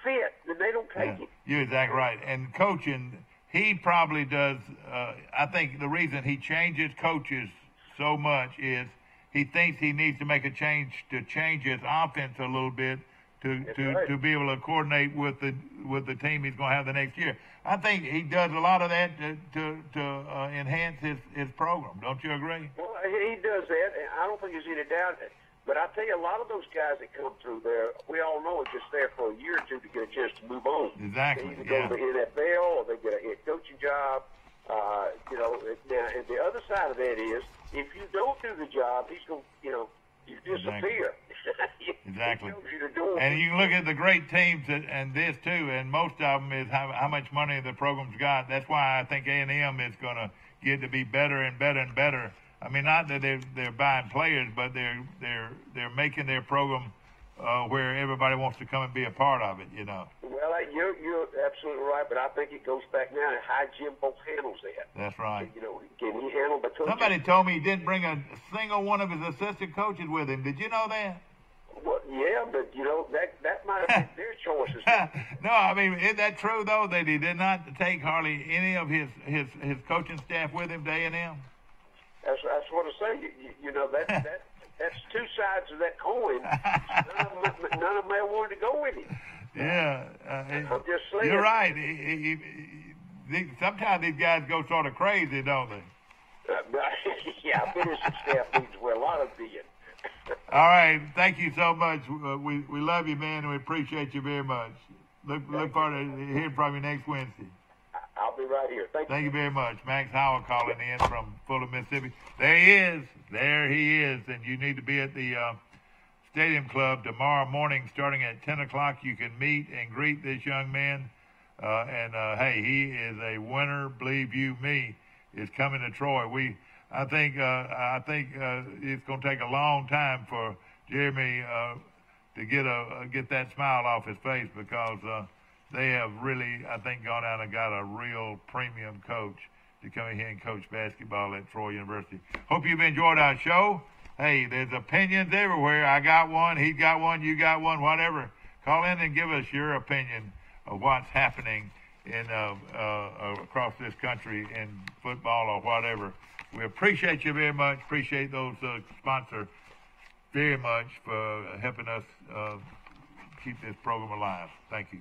fit, then they don't take him. You're exactly right. And coaching, he probably does. I think the reason he changes coaches so much is he thinks he needs to make a change to change his offense a little bit to be able to coordinate with the team he's going to have the next year. I think he does a lot of that to enhance his program. Don't you agree? Well, he does that, and I don't think there's any doubt. But I tell you, a lot of those guys that come through there, we all know are just there for a year or two to get a chance to move on. Exactly. They either go to the NFL or they get a head coaching job. Now, and the other side of that is, if you don't do the job, he's going to, you disappear. Exactly. And you can look at the great teams and this too, and most of them is how much money the program's got. That's why I think A&M is going to get to be better and better and better. I mean, not that they're buying players, but they're making their program where everybody wants to come and be a part of it. Well, you're absolutely right, but I think it goes back now to how Jimbo handles that. That's right. Can he handle the coaching? Somebody told me he didn't bring a single one of his assistant coaches with him. Did you know that? Well, yeah, but that might have been their choices. No, I mean, is that true though that he did not take hardly any of his coaching staff with him to A&M? That's what I say. That's two sides of that coin. None of them ever wanted to go with him. Yeah, I'm just saying. You're right. Sometimes these guys go sort of crazy, don't they? Yeah, I've been in some staff meetings where a lot of them did. All right, thank you so much. We love you, man, and we appreciate you very much. Look forward to hearing from you next Wednesday. I'll be right here. Thank you very much. Max Howell calling in from Fulton, Mississippi. There he is. There he is. And you need to be at the Stadium Club tomorrow morning starting at 10 o'clock. You can meet and greet this young man. Hey, he is a winner, believe you me, is coming to Troy. I think it's going to take a long time for Jeremy to get that smile off his face because they have really, I think, gone out and got a real premium coach to come in here and coach basketball at Troy University. Hope you've enjoyed our show. Hey, there's opinions everywhere. I got one, he got one, you got one, whatever. Call in and give us your opinion of what's happening in across this country in football or whatever. We appreciate you very much. Appreciate those sponsors very much for helping us keep this program alive. Thank you.